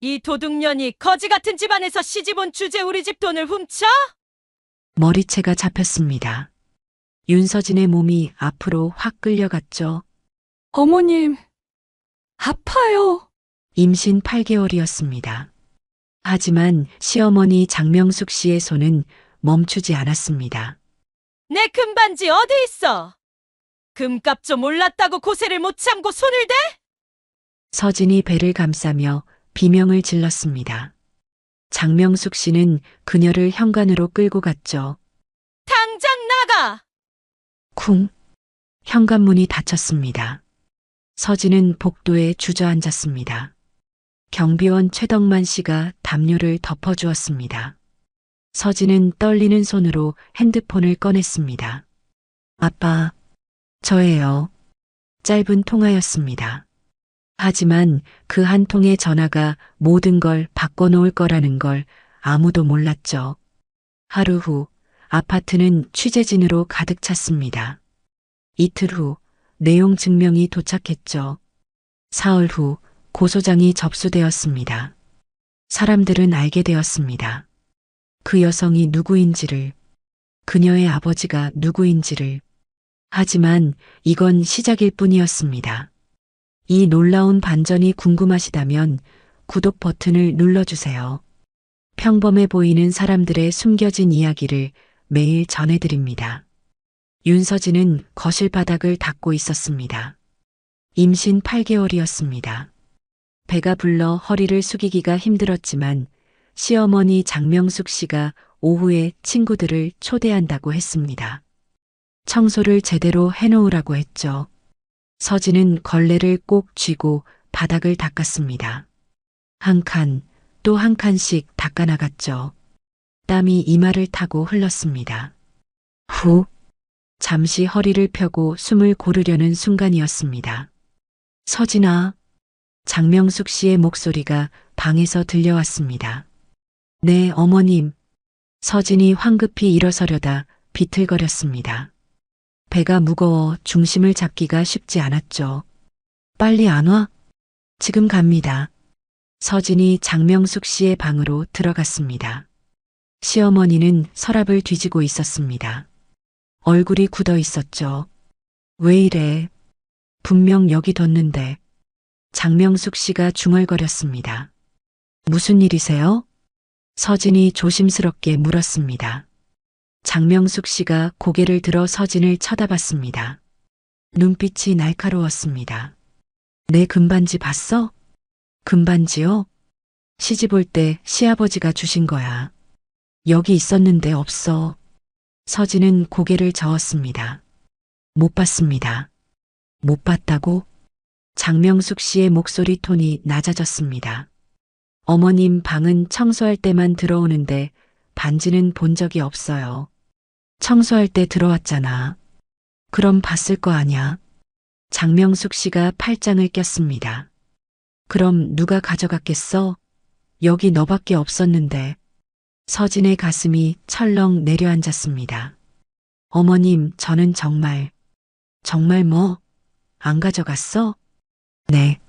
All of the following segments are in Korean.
이 도둑년이 거지 같은 집안에서 시집온 주제 우리 집 돈을 훔쳐? 머리채가 잡혔습니다. 윤서진의 몸이 앞으로 확 끌려갔죠. 어머님, 아파요. 임신 8개월이었습니다. 하지만 시어머니 장명숙 씨의 손은 멈추지 않았습니다. 내 금반지 어디 있어? 금값 좀 올랐다고 고세를 못 참고 손을 대? 서진이 배를 감싸며 비명을 질렀습니다. 장명숙 씨는 그녀를 현관으로 끌고 갔죠. 당장 나가! 쿵! 현관문이 닫혔습니다. 서진은 복도에 주저앉았습니다. 경비원 최덕만 씨가 담요를 덮어주었습니다. 서진은 떨리는 손으로 핸드폰을 꺼냈습니다. 아빠, 저예요. 짧은 통화였습니다. 하지만 그 한 통의 전화가 모든 걸 바꿔놓을 거라는 걸 아무도 몰랐죠. 하루 후 아파트는 취재진으로 가득 찼습니다. 이틀 후 내용 증명이 도착했죠. 사흘 후 고소장이 접수되었습니다. 사람들은 알게 되었습니다. 그 여성이 누구인지를, 그녀의 아버지가 누구인지를. 하지만 이건 시작일 뿐이었습니다. 이 놀라운 반전이 궁금하시다면 구독 버튼을 눌러주세요. 평범해 보이는 사람들의 숨겨진 이야기를 매일 전해드립니다. 윤서진은 거실 바닥을 닦고 있었습니다. 임신 8개월이었습니다. 배가 불러 허리를 숙이기가 힘들었지만 시어머니 장명숙 씨가 오후에 친구들을 초대한다고 했습니다. 청소를 제대로 해놓으라고 했죠. 서진은 걸레를 꼭 쥐고 바닥을 닦았습니다. 한 칸, 또 한 칸씩 닦아나갔죠. 땀이 이마를 타고 흘렀습니다. 후, 잠시 허리를 펴고 숨을 고르려는 순간이었습니다. 서진아, 장명숙 씨의 목소리가 방에서 들려왔습니다. 네, 어머님. 서진이 황급히 일어서려다 비틀거렸습니다. 배가 무거워 중심을 잡기가 쉽지 않았죠. 빨리 안 와? 지금 갑니다. 서진이 장명숙 씨의 방으로 들어갔습니다. 시어머니는 서랍을 뒤지고 있었습니다. 얼굴이 굳어 있었죠. 왜 이래? 분명 여기 뒀는데. 장명숙 씨가 중얼거렸습니다. 무슨 일이세요? 서진이 조심스럽게 물었습니다. 장명숙 씨가 고개를 들어 서진을 쳐다봤습니다. 눈빛이 날카로웠습니다. 내 금반지 봤어? 금반지요? 시집 올 때 시아버지가 주신 거야. 여기 있었는데 없어. 서진은 고개를 저었습니다. 못 봤습니다. 못 봤다고? 장명숙 씨의 목소리 톤이 낮아졌습니다. 어머님 방은 청소할 때만 들어오는데 반지는 본 적이 없어요. 청소할 때 들어왔잖아. 그럼 봤을 거 아냐? 장명숙 씨가 팔짱을 꼈습니다. 그럼 누가 가져갔겠어? 여기 너밖에 없었는데. 서진의 가슴이 철렁 내려앉았습니다. 어머님, 저는 정말 뭐? 안 가져갔어? 네.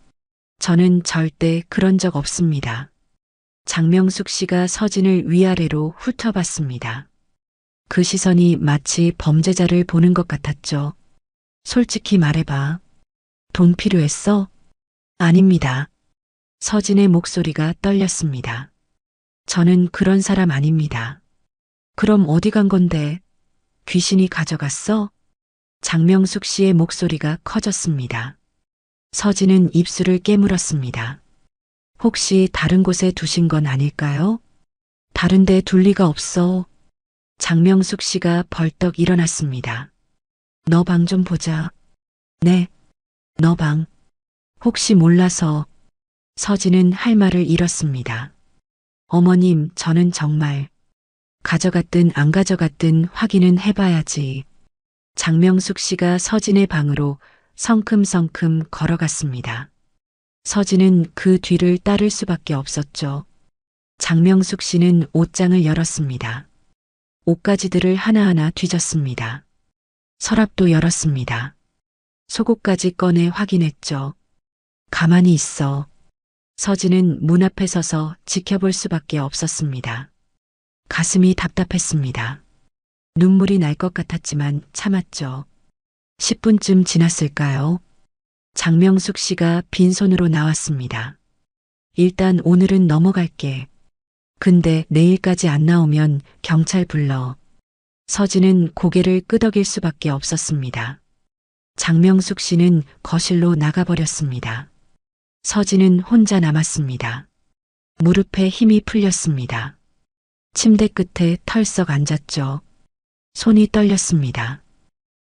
저는 절대 그런 적 없습니다. 장명숙 씨가 서진을 위아래로 훑어봤습니다. 그 시선이 마치 범죄자를 보는 것 같았죠. 솔직히 말해봐. 돈 필요했어? 아닙니다. 서진의 목소리가 떨렸습니다. 저는 그런 사람 아닙니다. 그럼 어디 간 건데? 귀신이 가져갔어? 장명숙 씨의 목소리가 커졌습니다. 서진은 입술을 깨물었습니다. 혹시 다른 곳에 두신 건 아닐까요? 다른 데 둘 리가 없어. 장명숙 씨가 벌떡 일어났습니다. 너 방 좀 보자. 네, 너 방. 혹시 몰라서. 서진은 할 말을 잃었습니다. 어머님, 저는 정말 가져갔든 안 가져갔든 확인은 해봐야지. 장명숙 씨가 서진의 방으로 성큼성큼 걸어갔습니다. 서진은 그 뒤를 따를 수밖에 없었죠. 장명숙 씨는 옷장을 열었습니다. 옷가지들을 하나하나 뒤졌습니다. 서랍도 열었습니다. 속옷까지 꺼내 확인했죠. 가만히 있어. 서진은 문 앞에 서서 지켜볼 수밖에 없었습니다. 가슴이 답답했습니다. 눈물이 날 것 같았지만 참았죠. 10분쯤 지났을까요? 장명숙 씨가 빈손으로 나왔습니다. 일단 오늘은 넘어갈게. 근데 내일까지 안 나오면 경찰 불러. 서진은 고개를 끄덕일 수밖에 없었습니다. 장명숙 씨는 거실로 나가버렸습니다. 서진은 혼자 남았습니다. 무릎에 힘이 풀렸습니다. 침대 끝에 털썩 앉았죠. 손이 떨렸습니다.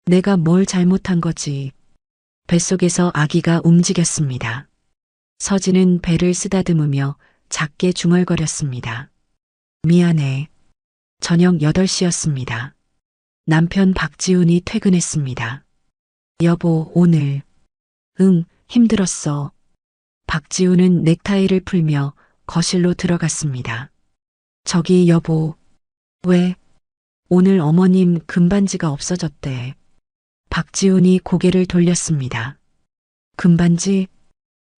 내가 뭘 잘못한 거지. 뱃속에서 아기가 움직였습니다. 서진은 배를 쓰다듬으며 작게 중얼거렸습니다. 미안해. 저녁 8시였습니다. 남편 박지훈이 퇴근했습니다. 여보, 오늘. 응, 힘들었어. 박지훈은 넥타이를 풀며 거실로 들어갔습니다. 저기 여보. 왜? 오늘 어머님 금반지가 없어졌대. 박지훈이 고개를 돌렸습니다. 금반지?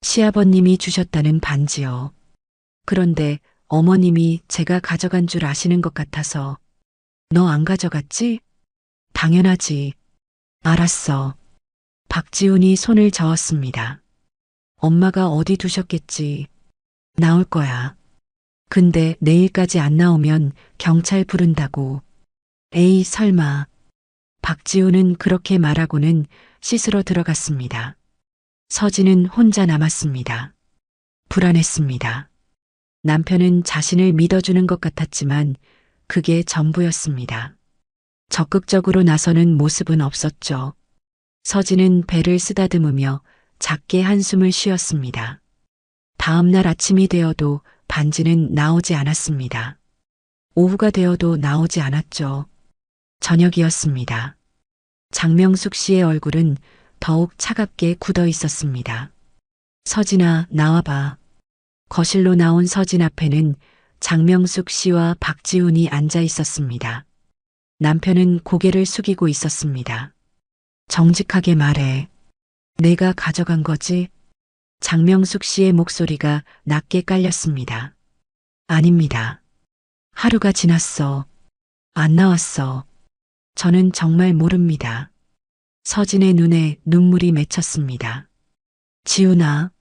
시아버님이 주셨다는 반지요. 그런데 어머님이 제가 가져간 줄 아시는 것 같아서. 너 안 가져갔지? 당연하지. 알았어. 박지훈이 손을 저었습니다. 엄마가 어디 두셨겠지. 나올 거야. 근데 내일까지 안 나오면 경찰 부른다고. 에이, 설마. 박지훈은 그렇게 말하고는 씻으러 들어갔습니다. 서진은 혼자 남았습니다. 불안했습니다. 남편은 자신을 믿어주는 것 같았지만 그게 전부였습니다. 적극적으로 나서는 모습은 없었죠. 서진은 배를 쓰다듬으며 작게 한숨을 쉬었습니다. 다음 날 아침이 되어도 반지는 나오지 않았습니다. 오후가 되어도 나오지 않았죠. 저녁이었습니다. 장명숙 씨의 얼굴은 더욱 차갑게 굳어 있었습니다. 서진아, 나와봐. 거실로 나온 서진 앞에는 장명숙 씨와 박지훈이 앉아 있었습니다. 남편은 고개를 숙이고 있었습니다. 정직하게 말해. 내가 가져간 거지? 장명숙 씨의 목소리가 낮게 깔렸습니다. 아닙니다. 하루가 지났어. 안 나왔어. 저는 정말 모릅니다. 서진의 눈에 눈물이 맺혔습니다. 지훈아.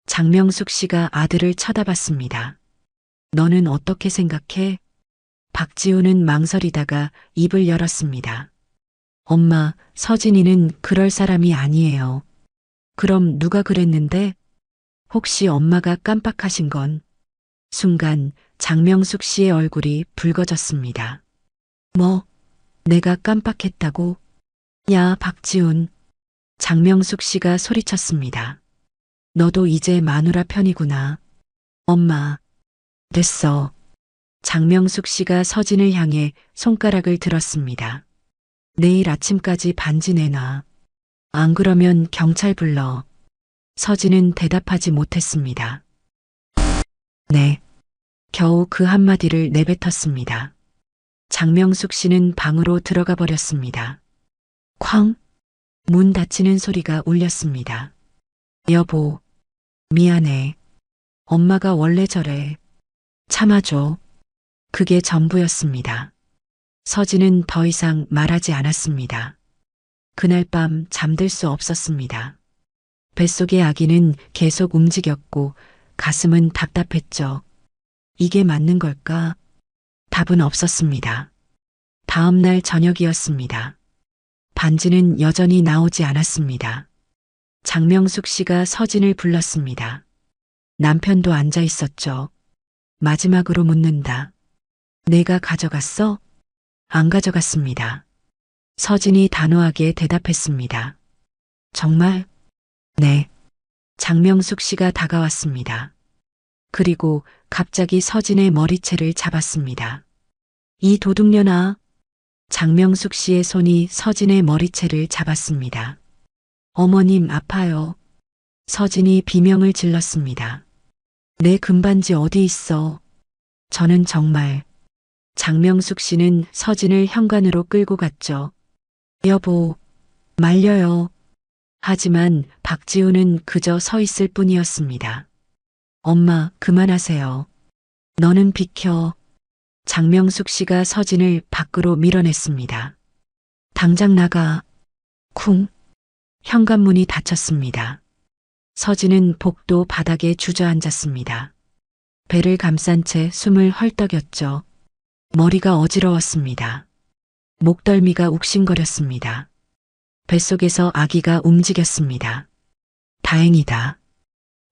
장명숙 씨가 아들을 쳐다봤습니다. 너는 어떻게 생각해? 박지훈은 망설이다가 입을 열었습니다. 엄마, 서진이는 그럴 사람이 아니에요. 그럼 누가 그랬는데? 혹시 엄마가 깜빡하신 건? 순간 장명숙 씨의 얼굴이 붉어졌습니다. 뭐? 내가 깜빡했다고? 야, 박지훈. 장명숙 씨가 소리쳤습니다. 너도 이제 마누라 편이구나. 엄마. 됐어. 장명숙 씨가 서진을 향해 손가락을 들었습니다. 내일 아침까지 반지 내놔. 안 그러면 경찰 불러. 서진은 대답하지 못했습니다. 네. 겨우 그 한마디를 내뱉었습니다. 장명숙 씨는 방으로 들어가 버렸습니다. 쾅! 문 닫히는 소리가 울렸습니다. 여보, 미안해. 엄마가 원래 저래. 참아줘. 그게 전부였습니다. 서진은 더 이상 말하지 않았습니다. 그날 밤 잠들 수 없었습니다. 뱃속의 아기는 계속 움직였고 가슴은 답답했죠. 이게 맞는 걸까? 답은 없었습니다. 다음 날 저녁이었습니다. 반지는 여전히 나오지 않았습니다. 장명숙 씨가 서진을 불렀습니다. 남편도 앉아 있었죠. 마지막으로 묻는다. 내가 가져갔어? 안 가져갔습니다. 서진이 단호하게 대답했습니다. 정말? 네. 장명숙 씨가 다가왔습니다. 그리고 갑자기 서진의 머리채를 잡았습니다. 이 도둑년아. 장명숙 씨의 손이 서진의 머리채를 잡았습니다. 어머님, 아파요. 서진이 비명을 질렀습니다. 내 금반지 어디 있어? 저는 정말. 장명숙 씨는 서진을 현관으로 끌고 갔죠. 여보, 말려요. 하지만 박지훈은 그저 서 있을 뿐이었습니다. 엄마, 그만하세요. 너는 비켜. 장명숙 씨가 서진을 밖으로 밀어냈습니다. 당장 나가. 쿵. 현관문이 닫혔습니다. 서진은 복도 바닥에 주저앉았습니다. 배를 감싼 채 숨을 헐떡였죠. 머리가 어지러웠습니다. 목덜미가 욱신거렸습니다. 뱃속에서 아기가 움직였습니다. 다행이다.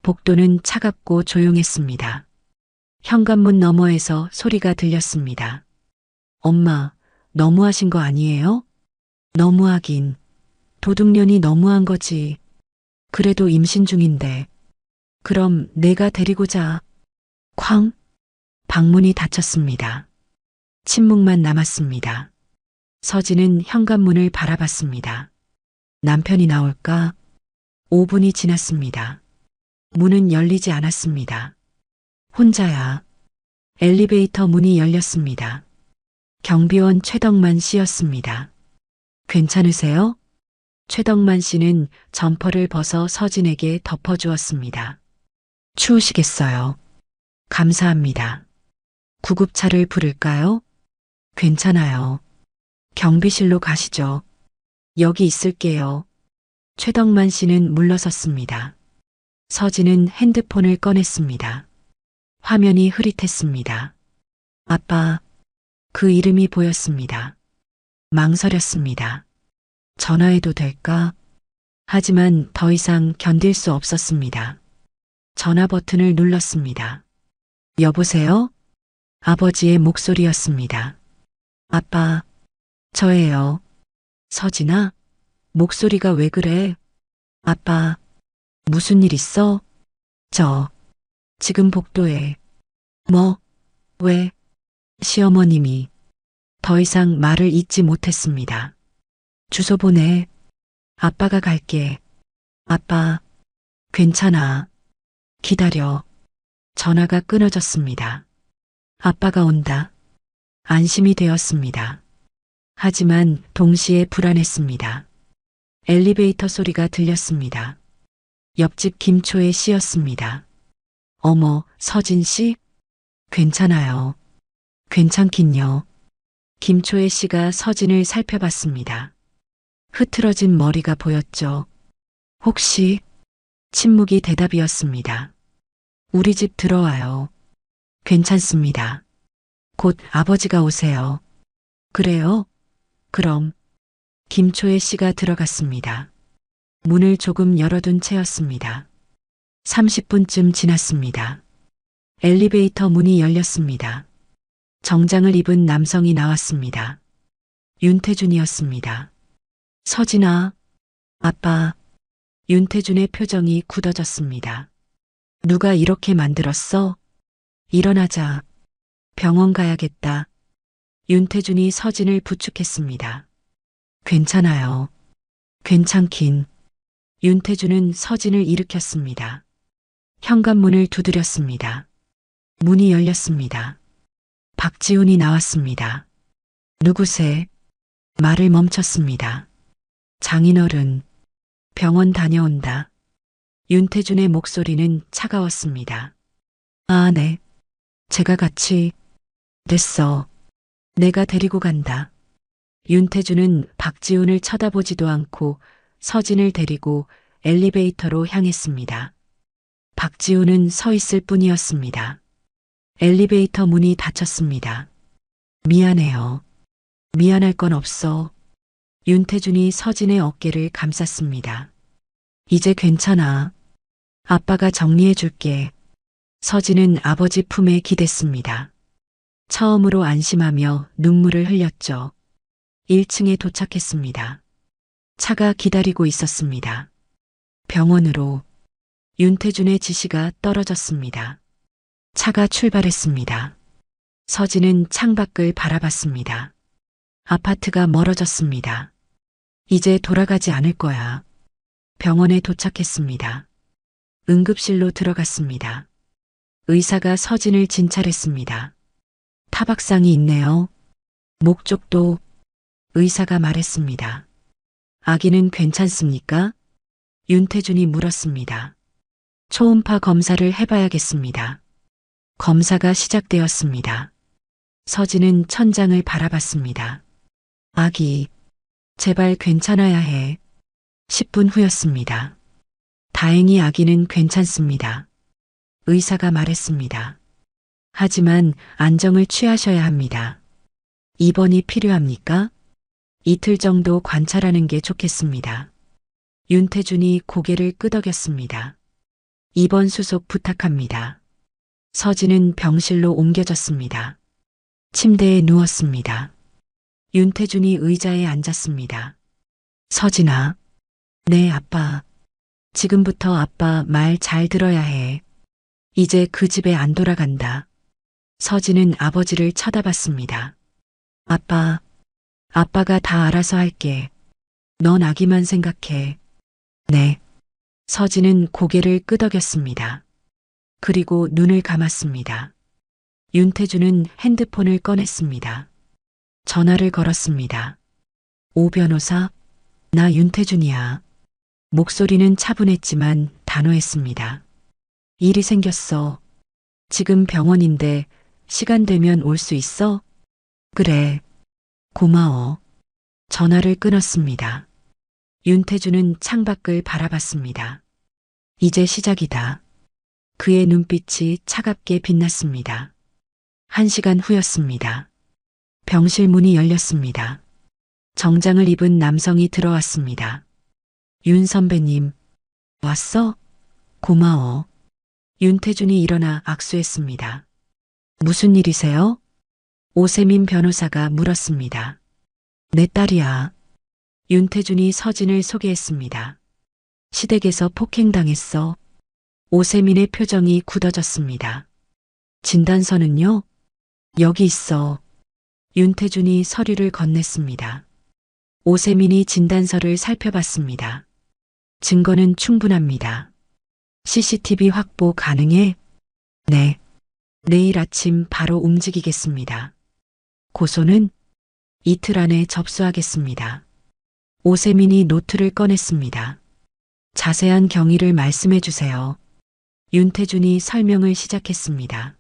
복도는 차갑고 조용했습니다. 현관문 너머에서 소리가 들렸습니다. 엄마, 너무하신 거 아니에요? 너무하긴. 도둑년이 너무한 거지. 그래도 임신 중인데. 그럼 내가 데리고 자. 쾅. 방문이 닫혔습니다. 침묵만 남았습니다. 서진은 현관문을 바라봤습니다. 남편이 나올까? 5분이 지났습니다. 문은 열리지 않았습니다. 혼자야. 엘리베이터 문이 열렸습니다. 경비원 최덕만 씨였습니다. 괜찮으세요? 최덕만 씨는 점퍼를 벗어 서진에게 덮어주었습니다. 추우시겠어요? 감사합니다. 구급차를 부를까요? 괜찮아요. 경비실로 가시죠. 여기 있을게요. 최덕만 씨는 물러섰습니다. 서진은 핸드폰을 꺼냈습니다. 화면이 흐릿했습니다. 아빠, 그 이름이 보였습니다. 망설였습니다. 전화해도 될까? 하지만 더 이상 견딜 수 없었습니다. 전화 버튼을 눌렀습니다. 여보세요? 아버지의 목소리였습니다. 아빠, 저예요. 서진아? 목소리가 왜 그래? 아빠, 무슨 일 있어? 지금 복도에. 뭐? 왜? 시어머님이. 더 이상 말을 잇지 못했습니다. 주소 보내. 아빠가 갈게. 아빠, 괜찮아. 기다려. 전화가 끊어졌습니다. 아빠가 온다. 안심이 되었습니다. 하지만 동시에 불안했습니다. 엘리베이터 소리가 들렸습니다. 옆집 김초의 씨였습니다. 어머, 서진 씨? 괜찮아요. 괜찮긴요. 김초의 씨가 서진을 살펴봤습니다. 흐트러진 머리가 보였죠. 혹시? 침묵이 대답이었습니다. 우리 집 들어와요. 괜찮습니다. 곧 아버지가 오세요. 그래요? 그럼. 김초의 씨가 들어갔습니다. 문을 조금 열어둔 채였습니다. 30분쯤 지났습니다. 엘리베이터 문이 열렸습니다. 정장을 입은 남성이 나왔습니다. 윤태준이었습니다. 서진아, 아빠. 윤태준의 표정이 굳어졌습니다. 누가 이렇게 만들었어? 일어나자. 병원 가야겠다. 윤태준이 서진을 부축했습니다. 괜찮아요. 괜찮긴. 윤태준은 서진을 일으켰습니다. 현관문을 두드렸습니다. 문이 열렸습니다. 박지훈이 나왔습니다. 누구세? 말을 멈췄습니다. 장인어른, 병원 다녀온다. 윤태준의 목소리는 차가웠습니다. 아, 네. 제가 같이. 됐어. 내가 데리고 간다. 윤태준은 박지훈을 쳐다보지도 않고 서진을 데리고 엘리베이터로 향했습니다. 박지훈은 서 있을 뿐이었습니다. 엘리베이터 문이 닫혔습니다. 미안해요. 미안할 건 없어. 윤태준이 서진의 어깨를 감쌌습니다. 이제 괜찮아. 아빠가 정리해 줄게. 서진은 아버지 품에 기댔습니다. 처음으로 안심하며 눈물을 흘렸죠. 1층에 도착했습니다. 차가 기다리고 있었습니다. 병원으로. 윤태준의 지시가 떨어졌습니다. 차가 출발했습니다. 서진은 창밖을 바라봤습니다. 아파트가 멀어졌습니다. 이제 돌아가지 않을 거야. 병원에 도착했습니다. 응급실로 들어갔습니다. 의사가 서진을 진찰했습니다. 타박상이 있네요. 목 쪽도. 의사가 말했습니다. 아기는 괜찮습니까? 윤태준이 물었습니다. 초음파 검사를 해봐야겠습니다. 검사가 시작되었습니다. 서진은 천장을 바라봤습니다. 아기, 제발 괜찮아야 해. 10분 후였습니다. 다행히 아기는 괜찮습니다. 의사가 말했습니다. 하지만 안정을 취하셔야 합니다. 입원이 필요합니까? 이틀 정도 관찰하는 게 좋겠습니다. 윤태준이 고개를 끄덕였습니다. 입원 수속 부탁합니다. 서진은 병실로 옮겨졌습니다. 침대에 누웠습니다. 윤태준이 의자에 앉았습니다. 서진아. 네, 아빠. 지금부터 아빠 말 잘 들어야 해. 이제 그 집에 안 돌아간다. 서진은 아버지를 쳐다봤습니다. 아빠, 아빠가 다 알아서 할게. 넌 아기만 생각해. 네. 서진은 고개를 끄덕였습니다. 그리고 눈을 감았습니다. 윤태준은 핸드폰을 꺼냈습니다. 전화를 걸었습니다. 오 변호사, 나 윤태준이야. 목소리는 차분했지만 단호했습니다. 일이 생겼어. 지금 병원인데 시간 되면 올 수 있어? 그래. 고마워. 전화를 끊었습니다. 윤태준은 창밖을 바라봤습니다. 이제 시작이다. 그의 눈빛이 차갑게 빛났습니다. 1시간 후였습니다. 병실 문이 열렸습니다. 정장을 입은 남성이 들어왔습니다. 윤 선배님, 왔어? 고마워. 윤태준이 일어나 악수했습니다. 무슨 일이세요? 오세민 변호사가 물었습니다. 내 딸이야. 윤태준이 서진을 소개했습니다. 시댁에서 폭행당했어. 오세민의 표정이 굳어졌습니다. 진단서는요? 여기 있어. 윤태준이 서류를 건넸습니다. 오세민이 진단서를 살펴봤습니다. 증거는 충분합니다. CCTV 확보 가능해? 네. 내일 아침 바로 움직이겠습니다. 고소는 이틀 안에 접수하겠습니다. 오세민이 노트를 꺼냈습니다. 자세한 경위를 말씀해 주세요. 윤태준이 설명을 시작했습니다.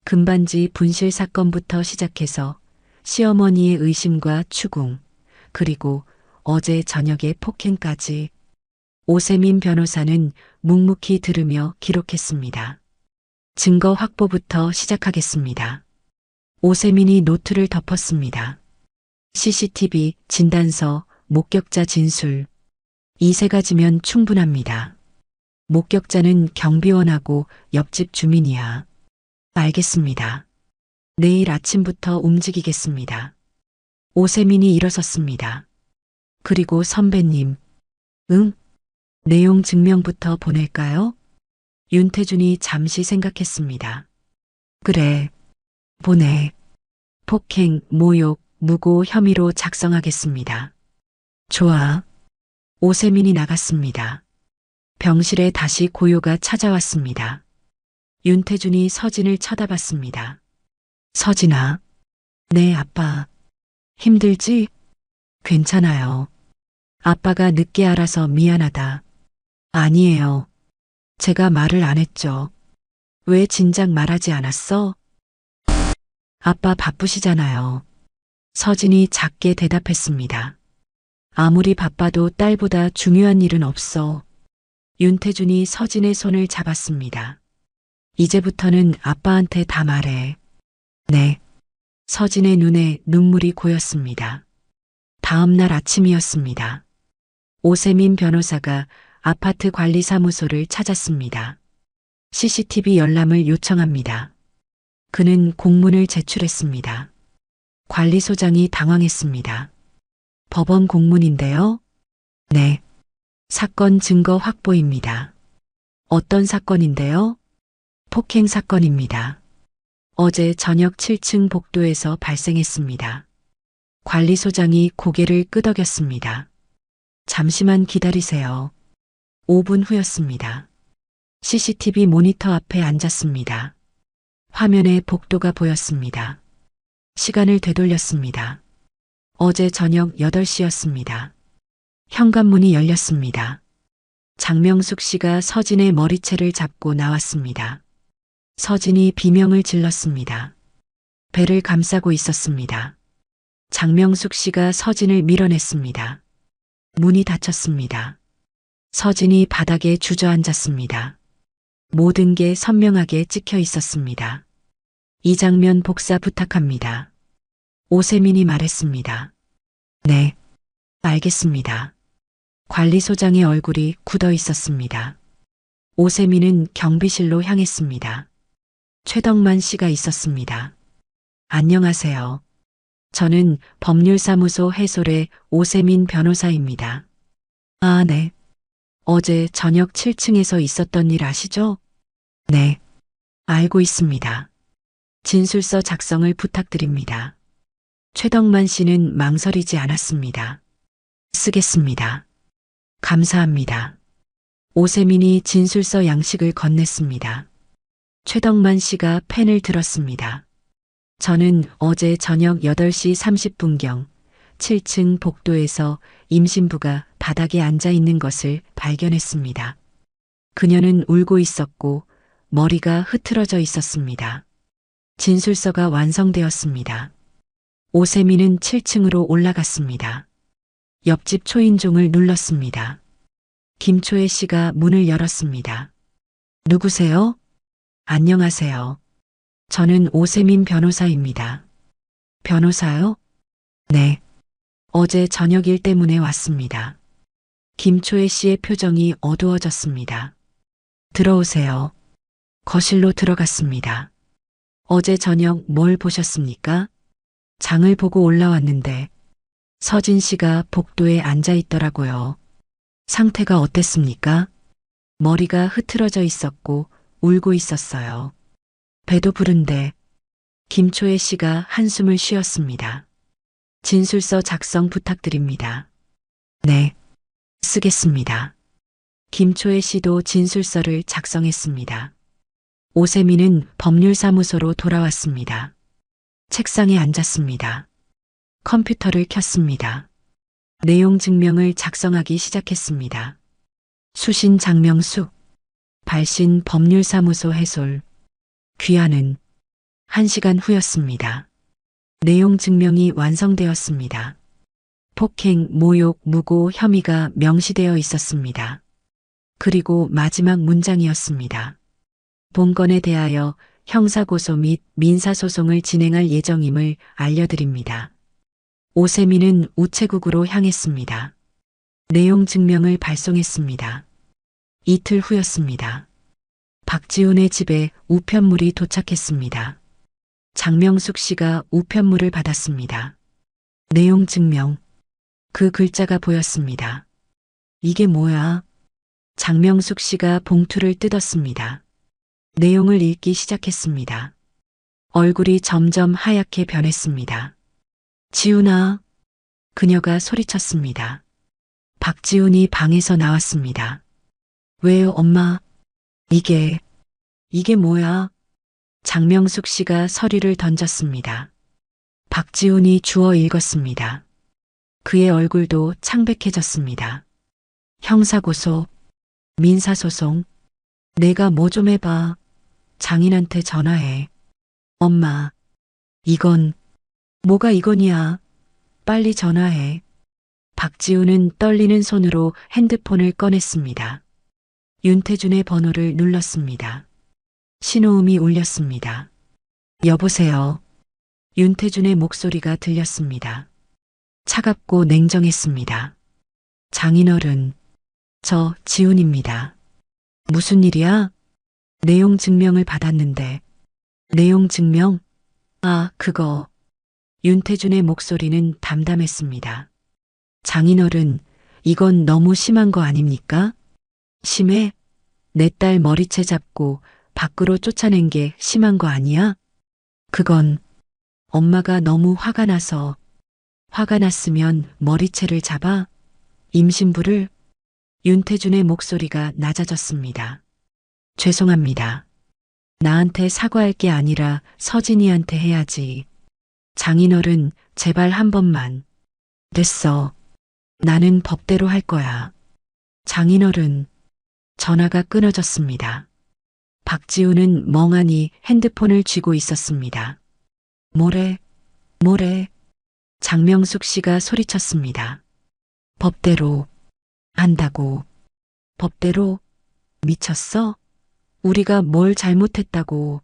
금반지 분실 사건부터 시작해서 시어머니의 의심과 추궁, 그리고 어제 저녁의 폭행까지 오세민 변호사는 묵묵히 들으며 기록했습니다. 증거 확보부터 시작하겠습니다. 오세민이 노트를 덮었습니다. CCTV, 진단서, 목격자 진술. 이 세 가지면 충분합니다. 목격자는 경비원하고 옆집 주민이야. 알겠습니다. 내일 아침부터 움직이겠습니다. 오세민이 일어섰습니다. 그리고 선배님, 응? 내용 증명부터 보낼까요? 윤태준이 잠시 생각했습니다. 그래, 보내. 폭행, 모욕, 무고 혐의로 작성하겠습니다. 좋아. 오세민이 나갔습니다. 병실에 다시 고요가 찾아왔습니다. 윤태준이 서진을 쳐다봤습니다. 서진아. 네, 아빠. 힘들지? 괜찮아요. 아빠가 늦게 알아서 미안하다. 아니에요. 제가 말을 안 했죠. 왜 진작 말하지 않았어? 아빠 바쁘시잖아요. 서진이 작게 대답했습니다. 아무리 바빠도 딸보다 중요한 일은 없어. 윤태준이 서진의 손을 잡았습니다. 이제부터는 아빠한테 다 말해. 네. 서진의 눈에 눈물이 고였습니다. 다음 날 아침이었습니다. 오세민 변호사가 아파트 관리사무소를 찾았습니다. CCTV 열람을 요청합니다. 그는 공문을 제출했습니다. 관리소장이 당황했습니다. 법원 공문인데요? 네. 사건 증거 확보입니다. 어떤 사건인데요? 폭행 사건입니다. 어제 저녁 7층 복도에서 발생했습니다. 관리소장이 고개를 끄덕였습니다. 잠시만 기다리세요. 5분 후였습니다. CCTV 모니터 앞에 앉았습니다. 화면에 복도가 보였습니다. 시간을 되돌렸습니다. 어제 저녁 8시였습니다. 현관문이 열렸습니다. 장명숙 씨가 서진의 머리채를 잡고 나왔습니다. 서진이 비명을 질렀습니다. 배를 감싸고 있었습니다. 장명숙 씨가 서진을 밀어냈습니다. 문이 닫혔습니다. 서진이 바닥에 주저앉았습니다. 모든 게 선명하게 찍혀 있었습니다. 이 장면 복사 부탁합니다. 오세민이 말했습니다. 네, 알겠습니다. 관리소장의 얼굴이 굳어 있었습니다. 오세민은 경비실로 향했습니다. 최덕만 씨가 있었습니다. 안녕하세요. 저는 법률사무소 해솔의 오세민 변호사입니다. 아, 네. 어제 저녁 7층에서 있었던 일 아시죠? 네. 알고 있습니다. 진술서 작성을 부탁드립니다. 최덕만 씨는 망설이지 않았습니다. 쓰겠습니다. 감사합니다. 오세민이 진술서 양식을 건넸습니다. 최덕만 씨가 펜을 들었습니다. 저는 어제 저녁 8시 30분경 7층 복도에서 임신부가 바닥에 앉아 있는 것을 발견했습니다. 그녀는 울고 있었고 머리가 흐트러져 있었습니다. 진술서가 완성되었습니다. 오세민은 7층으로 올라갔습니다. 옆집 초인종을 눌렀습니다. 김초혜 씨가 문을 열었습니다. 누구세요? 안녕하세요. 저는 오세민 변호사입니다. 변호사요? 네. 어제 저녁 일 때문에 왔습니다. 김초혜 씨의 표정이 어두워졌습니다. 들어오세요. 거실로 들어갔습니다. 어제 저녁 뭘 보셨습니까? 장을 보고 올라왔는데 서진 씨가 복도에 앉아 있더라고요. 상태가 어땠습니까? 머리가 흐트러져 있었고 울고 있었어요. 배도 부른데 김초혜 씨가 한숨을 쉬었습니다. 진술서 작성 부탁드립니다. 네, 쓰겠습니다. 김초혜 씨도 진술서를 작성했습니다. 오세민은 법률사무소로 돌아왔습니다. 책상에 앉았습니다. 컴퓨터를 켰습니다. 내용 증명을 작성하기 시작했습니다. 수신 장명숙, 발신 법률사무소 해솔, 귀하는 1시간 후였습니다. 내용 증명이 완성되었습니다. 폭행, 모욕, 무고 혐의가 명시되어 있었습니다. 그리고 마지막 문장이었습니다. 본건에 대하여 형사고소 및 민사소송을 진행할 예정임을 알려드립니다. 오세민은 우체국으로 향했습니다. 내용 증명을 발송했습니다. 이틀 후였습니다. 박지훈의 집에 우편물이 도착했습니다. 장명숙 씨가 우편물을 받았습니다. 내용 증명. 그 글자가 보였습니다. 이게 뭐야? 장명숙 씨가 봉투를 뜯었습니다. 내용을 읽기 시작했습니다. 얼굴이 점점 하얗게 변했습니다. 지훈아. 그녀가 소리쳤습니다. 박지훈이 방에서 나왔습니다. 왜요, 엄마? 이게 뭐야? 장명숙 씨가 서류를 던졌습니다. 박지훈이 주워 읽었습니다. 그의 얼굴도 창백해졌습니다. 형사고소, 민사소송, 내가 뭐 좀 해봐. 장인한테 전화해. 엄마, 이건, 뭐가 이건이야. 빨리 전화해. 박지훈은 떨리는 손으로 핸드폰을 꺼냈습니다. 윤태준의 번호를 눌렀습니다. 신호음이 울렸습니다. 여보세요. 윤태준의 목소리가 들렸습니다. 차갑고 냉정했습니다. 장인어른, 저 지훈입니다. 무슨 일이야? 내용 증명을 받았는데. 내용 증명? 아, 그거. 윤태준의 목소리는 담담했습니다. 장인어른, 이건 너무 심한 거 아닙니까? 심해? 내 딸 머리채 잡고 밖으로 쫓아낸 게 심한 거 아니야? 그건 엄마가 너무 화가 나서. 화가 났으면 머리채를 잡아? 임신부를? 윤태준의 목소리가 낮아졌습니다. 죄송합니다. 나한테 사과할 게 아니라 서진이한테 해야지. 장인어른, 제발 한 번만. 됐어. 나는 법대로 할 거야. 장인어른, 전화가 끊어졌습니다. 박지훈은 멍하니 핸드폰을 쥐고 있었습니다. 뭐래? 장명숙 씨가 소리쳤습니다. 법대로 한다고. 법대로? 미쳤어? 우리가 뭘 잘못했다고.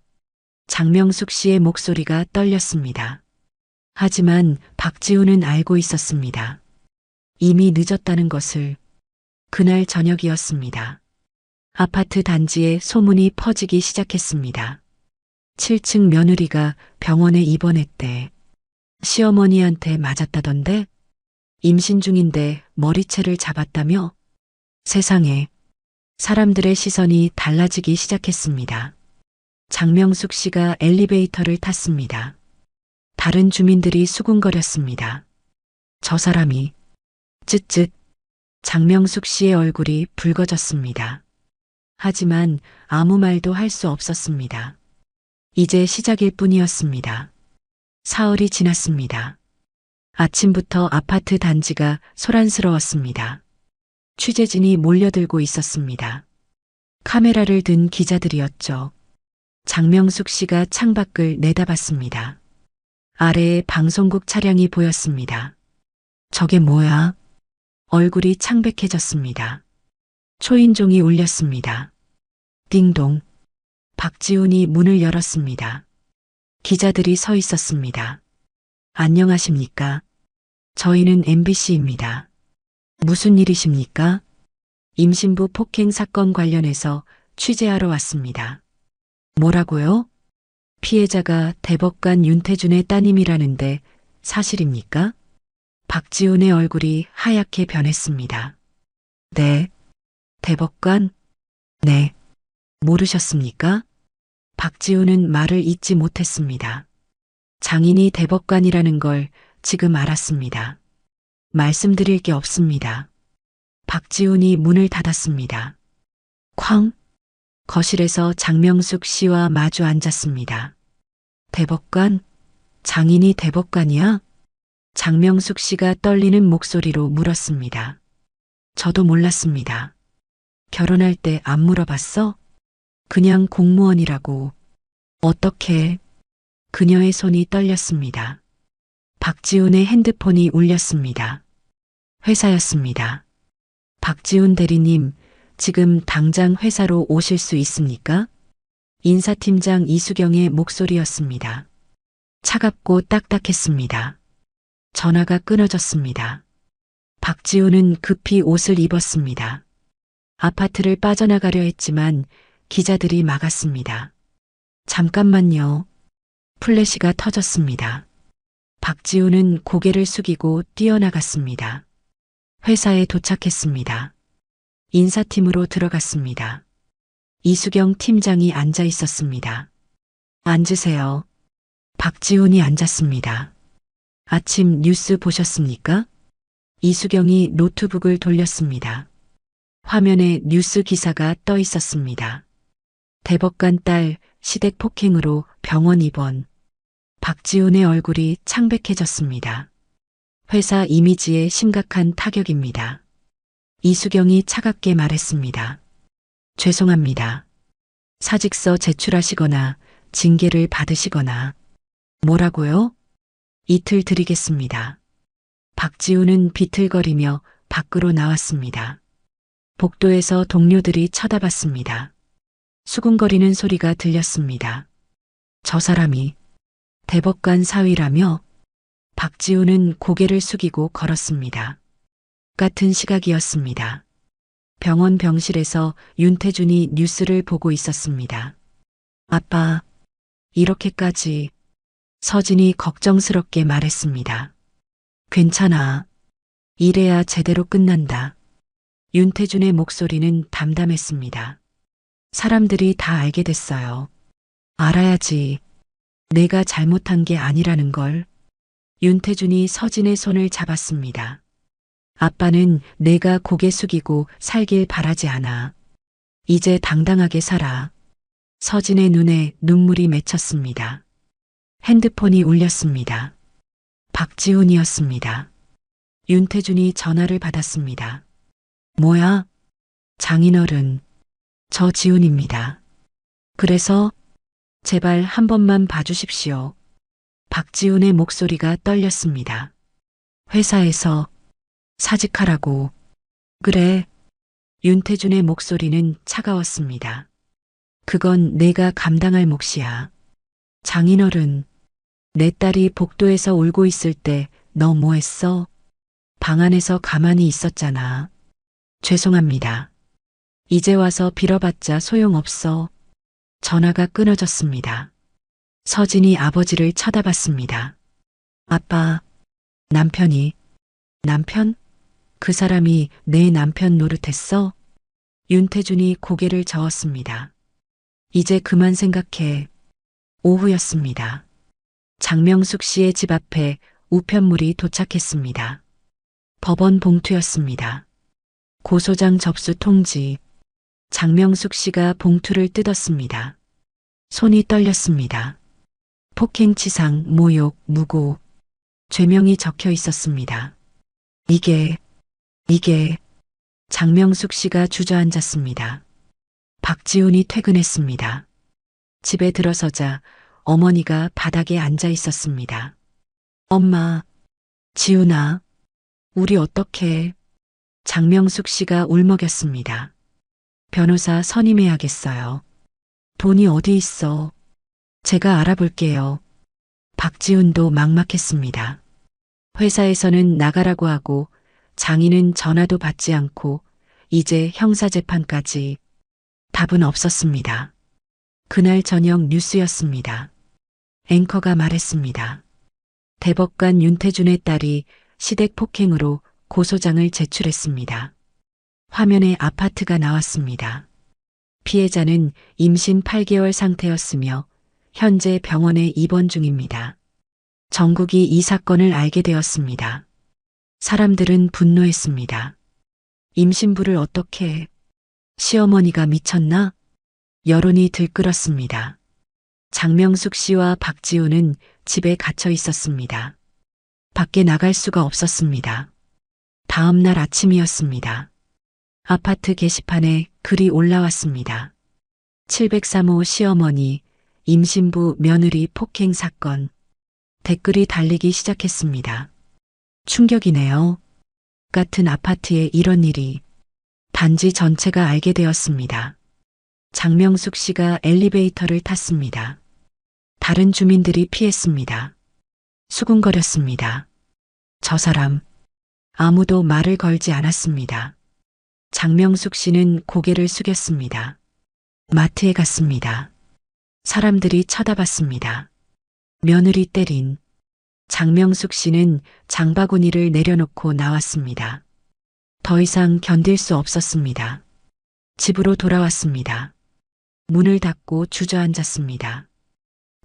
장명숙 씨의 목소리가 떨렸습니다. 하지만 박지훈은 알고 있었습니다. 이미 늦었다는 것을. 그날 저녁이었습니다. 아파트 단지에 소문이 퍼지기 시작했습니다. 7층 며느리가 병원에 입원했대. 시어머니한테 맞았다던데? 임신 중인데 머리채를 잡았다며? 세상에. 사람들의 시선이 달라지기 시작했습니다. 장명숙 씨가 엘리베이터를 탔습니다. 다른 주민들이 수군거렸습니다. 저 사람이. 쯧쯧. 장명숙 씨의 얼굴이 붉어졌습니다. 하지만 아무 말도 할 수 없었습니다. 이제 시작일 뿐이었습니다. 사흘이 지났습니다. 아침부터 아파트 단지가 소란스러웠습니다. 취재진이 몰려들고 있었습니다. 카메라를 든 기자들이었죠. 장명숙 씨가 창밖을 내다봤습니다. 아래에 방송국 차량이 보였습니다. 저게 뭐야? 얼굴이 창백해졌습니다. 초인종이 울렸습니다. 띵동. 박지훈이 문을 열었습니다. 기자들이 서 있었습니다. 안녕하십니까? 저희는 MBC입니다. 무슨 일이십니까? 임신부 폭행 사건 관련해서 취재하러 왔습니다. 뭐라고요? 피해자가 대법관 윤태준의 따님이라는데 사실입니까? 박지훈의 얼굴이 하얗게 변했습니다. 네. 대법관? 네. 모르셨습니까? 박지훈은 말을 잇지 못했습니다. 장인이 대법관이라는 걸 지금 알았습니다. 말씀드릴 게 없습니다. 박지훈이 문을 닫았습니다. 쾅! 거실에서 장명숙 씨와 마주 앉았습니다. 대법관? 장인이 대법관이야? 장명숙 씨가 떨리는 목소리로 물었습니다. 저도 몰랐습니다. 결혼할 때 안 물어봤어? 그냥 공무원이라고. 어떻게? 그녀의 손이 떨렸습니다. 박지훈의 핸드폰이 울렸습니다. 회사였습니다. 박지훈 대리님, 지금 당장 회사로 오실 수 있습니까? 인사팀장 이수경의 목소리였습니다. 차갑고 딱딱했습니다. 전화가 끊어졌습니다. 박지훈은 급히 옷을 입었습니다. 아파트를 빠져나가려 했지만 기자들이 막았습니다. 잠깐만요. 플래시가 터졌습니다. 박지훈은 고개를 숙이고 뛰어나갔습니다. 회사에 도착했습니다. 인사팀으로 들어갔습니다. 이수경 팀장이 앉아 있었습니다. 앉으세요. 박지훈이 앉았습니다. 아침 뉴스 보셨습니까? 이수경이 노트북을 돌렸습니다. 화면에 뉴스 기사가 떠 있었습니다. 대법관 딸 시댁 폭행으로 병원 입원. 박지훈의 얼굴이 창백해졌습니다. 회사 이미지에 심각한 타격입니다. 이수경이 차갑게 말했습니다. 죄송합니다. 사직서 제출하시거나 징계를 받으시거나. 뭐라고요? 이틀 드리겠습니다. 박지훈은 비틀거리며 밖으로 나왔습니다. 복도에서 동료들이 쳐다봤습니다. 수군거리는 소리가 들렸습니다. 저 사람이 대법관 사위라며? 박지훈은 고개를 숙이고 걸었습니다. 같은 시각이었습니다. 병원 병실에서 윤태준이 뉴스를 보고 있었습니다. 아빠, 이렇게까지. 서진이 걱정스럽게 말했습니다. 괜찮아. 이래야 제대로 끝난다. 윤태준의 목소리는 담담했습니다. 사람들이 다 알게 됐어요. 알아야지. 내가 잘못한 게 아니라는 걸. 윤태준이 서진의 손을 잡았습니다. 아빠는 내가 고개 숙이고 살길 바라지 않아. 이제 당당하게 살아. 서진의 눈에 눈물이 맺혔습니다. 핸드폰이 울렸습니다. 박지훈이었습니다. 윤태준이 전화를 받았습니다. 뭐야? 장인어른, 저 지훈입니다. 그래서 제발 한 번만 봐주십시오. 박지훈의 목소리가 떨렸습니다. 회사에서 사직하라고. 그래. 윤태준의 목소리는 차가웠습니다. 그건 내가 감당할 몫이야. 장인어른, 내 딸이 복도에서 울고 있을 때 너 뭐 했어? 방 안에서 가만히 있었잖아. 죄송합니다. 이제 와서 빌어봤자 소용없어. 전화가 끊어졌습니다. 서진이 아버지를 쳐다봤습니다. 아빠, 남편이, 남편? 그 사람이 내 남편 노릇했어? 윤태준이 고개를 저었습니다. 이제 그만 생각해. 오후였습니다. 장명숙 씨의 집 앞에 우편물이 도착했습니다. 법원 봉투였습니다. 고소장 접수 통지. 장명숙 씨가 봉투를 뜯었습니다. 손이 떨렸습니다. 폭행치상, 모욕, 무고, 죄명이 적혀 있었습니다. 이게 장명숙 씨가 주저앉았습니다. 박지훈이 퇴근했습니다. 집에 들어서자 어머니가 바닥에 앉아 있었습니다. 엄마, 지훈아, 우리 어떡해? 장명숙 씨가 울먹였습니다. 변호사 선임해야겠어요. 돈이 어디 있어? 제가 알아볼게요. 박지훈도 막막했습니다. 회사에서는 나가라고 하고 장인은 전화도 받지 않고 이제 형사재판까지 답은 없었습니다. 그날 저녁 뉴스였습니다. 앵커가 말했습니다. 대법관 윤태준의 딸이 시댁 폭행으로 고소장을 제출했습니다. 화면에 아파트가 나왔습니다. 피해자는 임신 8개월 상태였으며 현재 병원에 입원 중입니다. 전국이 이 사건을 알게 되었습니다. 사람들은 분노했습니다. 임신부를 어떻게 해? 시어머니가 미쳤나? 여론이 들끓었습니다. 장명숙 씨와 박지훈은 집에 갇혀 있었습니다. 밖에 나갈 수가 없었습니다. 다음 날 아침이었습니다. 아파트 게시판에 글이 올라왔습니다. 703호 시어머니, 임신부 며느리 폭행 사건. 댓글이 달리기 시작했습니다. 충격이네요. 같은 아파트에 이런 일이. 단지 전체가 알게 되었습니다. 장명숙 씨가 엘리베이터를 탔습니다. 다른 주민들이 피했습니다. 수군거렸습니다. 저 사람, 아무도 말을 걸지 않았습니다. 장명숙 씨는 고개를 숙였습니다. 마트에 갔습니다. 사람들이 쳐다봤습니다. 며느리 때린. 장명숙 씨는 장바구니를 내려놓고 나왔습니다. 더 이상 견딜 수 없었습니다. 집으로 돌아왔습니다. 문을 닫고 주저앉았습니다.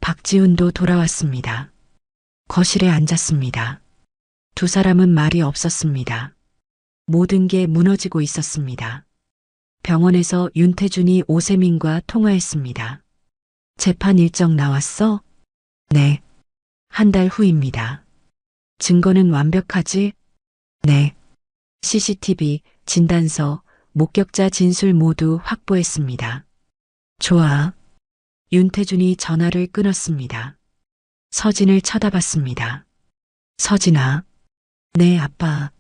박지훈도 돌아왔습니다. 거실에 앉았습니다. 두 사람은 말이 없었습니다. 모든 게 무너지고 있었습니다. 병원에서 윤태준이 오세민과 통화했습니다. 재판 일정 나왔어? 네. 한 달 후입니다. 증거는 완벽하지? 네. CCTV, 진단서, 목격자 진술 모두 확보했습니다. 좋아. 윤태준이 전화를 끊었습니다. 서진을 쳐다봤습니다. 서진아. 네, 아빠.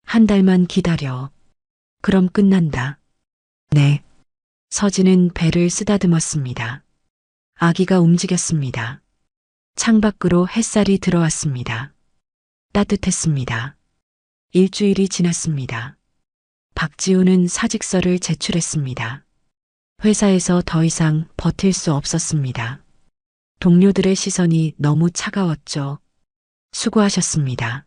한 달만 기다려. 그럼 끝난다. 네. 서진은 배를 쓰다듬었습니다. 아기가 움직였습니다. 창밖으로 햇살이 들어왔습니다. 따뜻했습니다. 일주일이 지났습니다. 박지훈은 사직서를 제출했습니다. 회사에서 더 이상 버틸 수 없었습니다. 동료들의 시선이 너무 차가웠죠. 수고하셨습니다.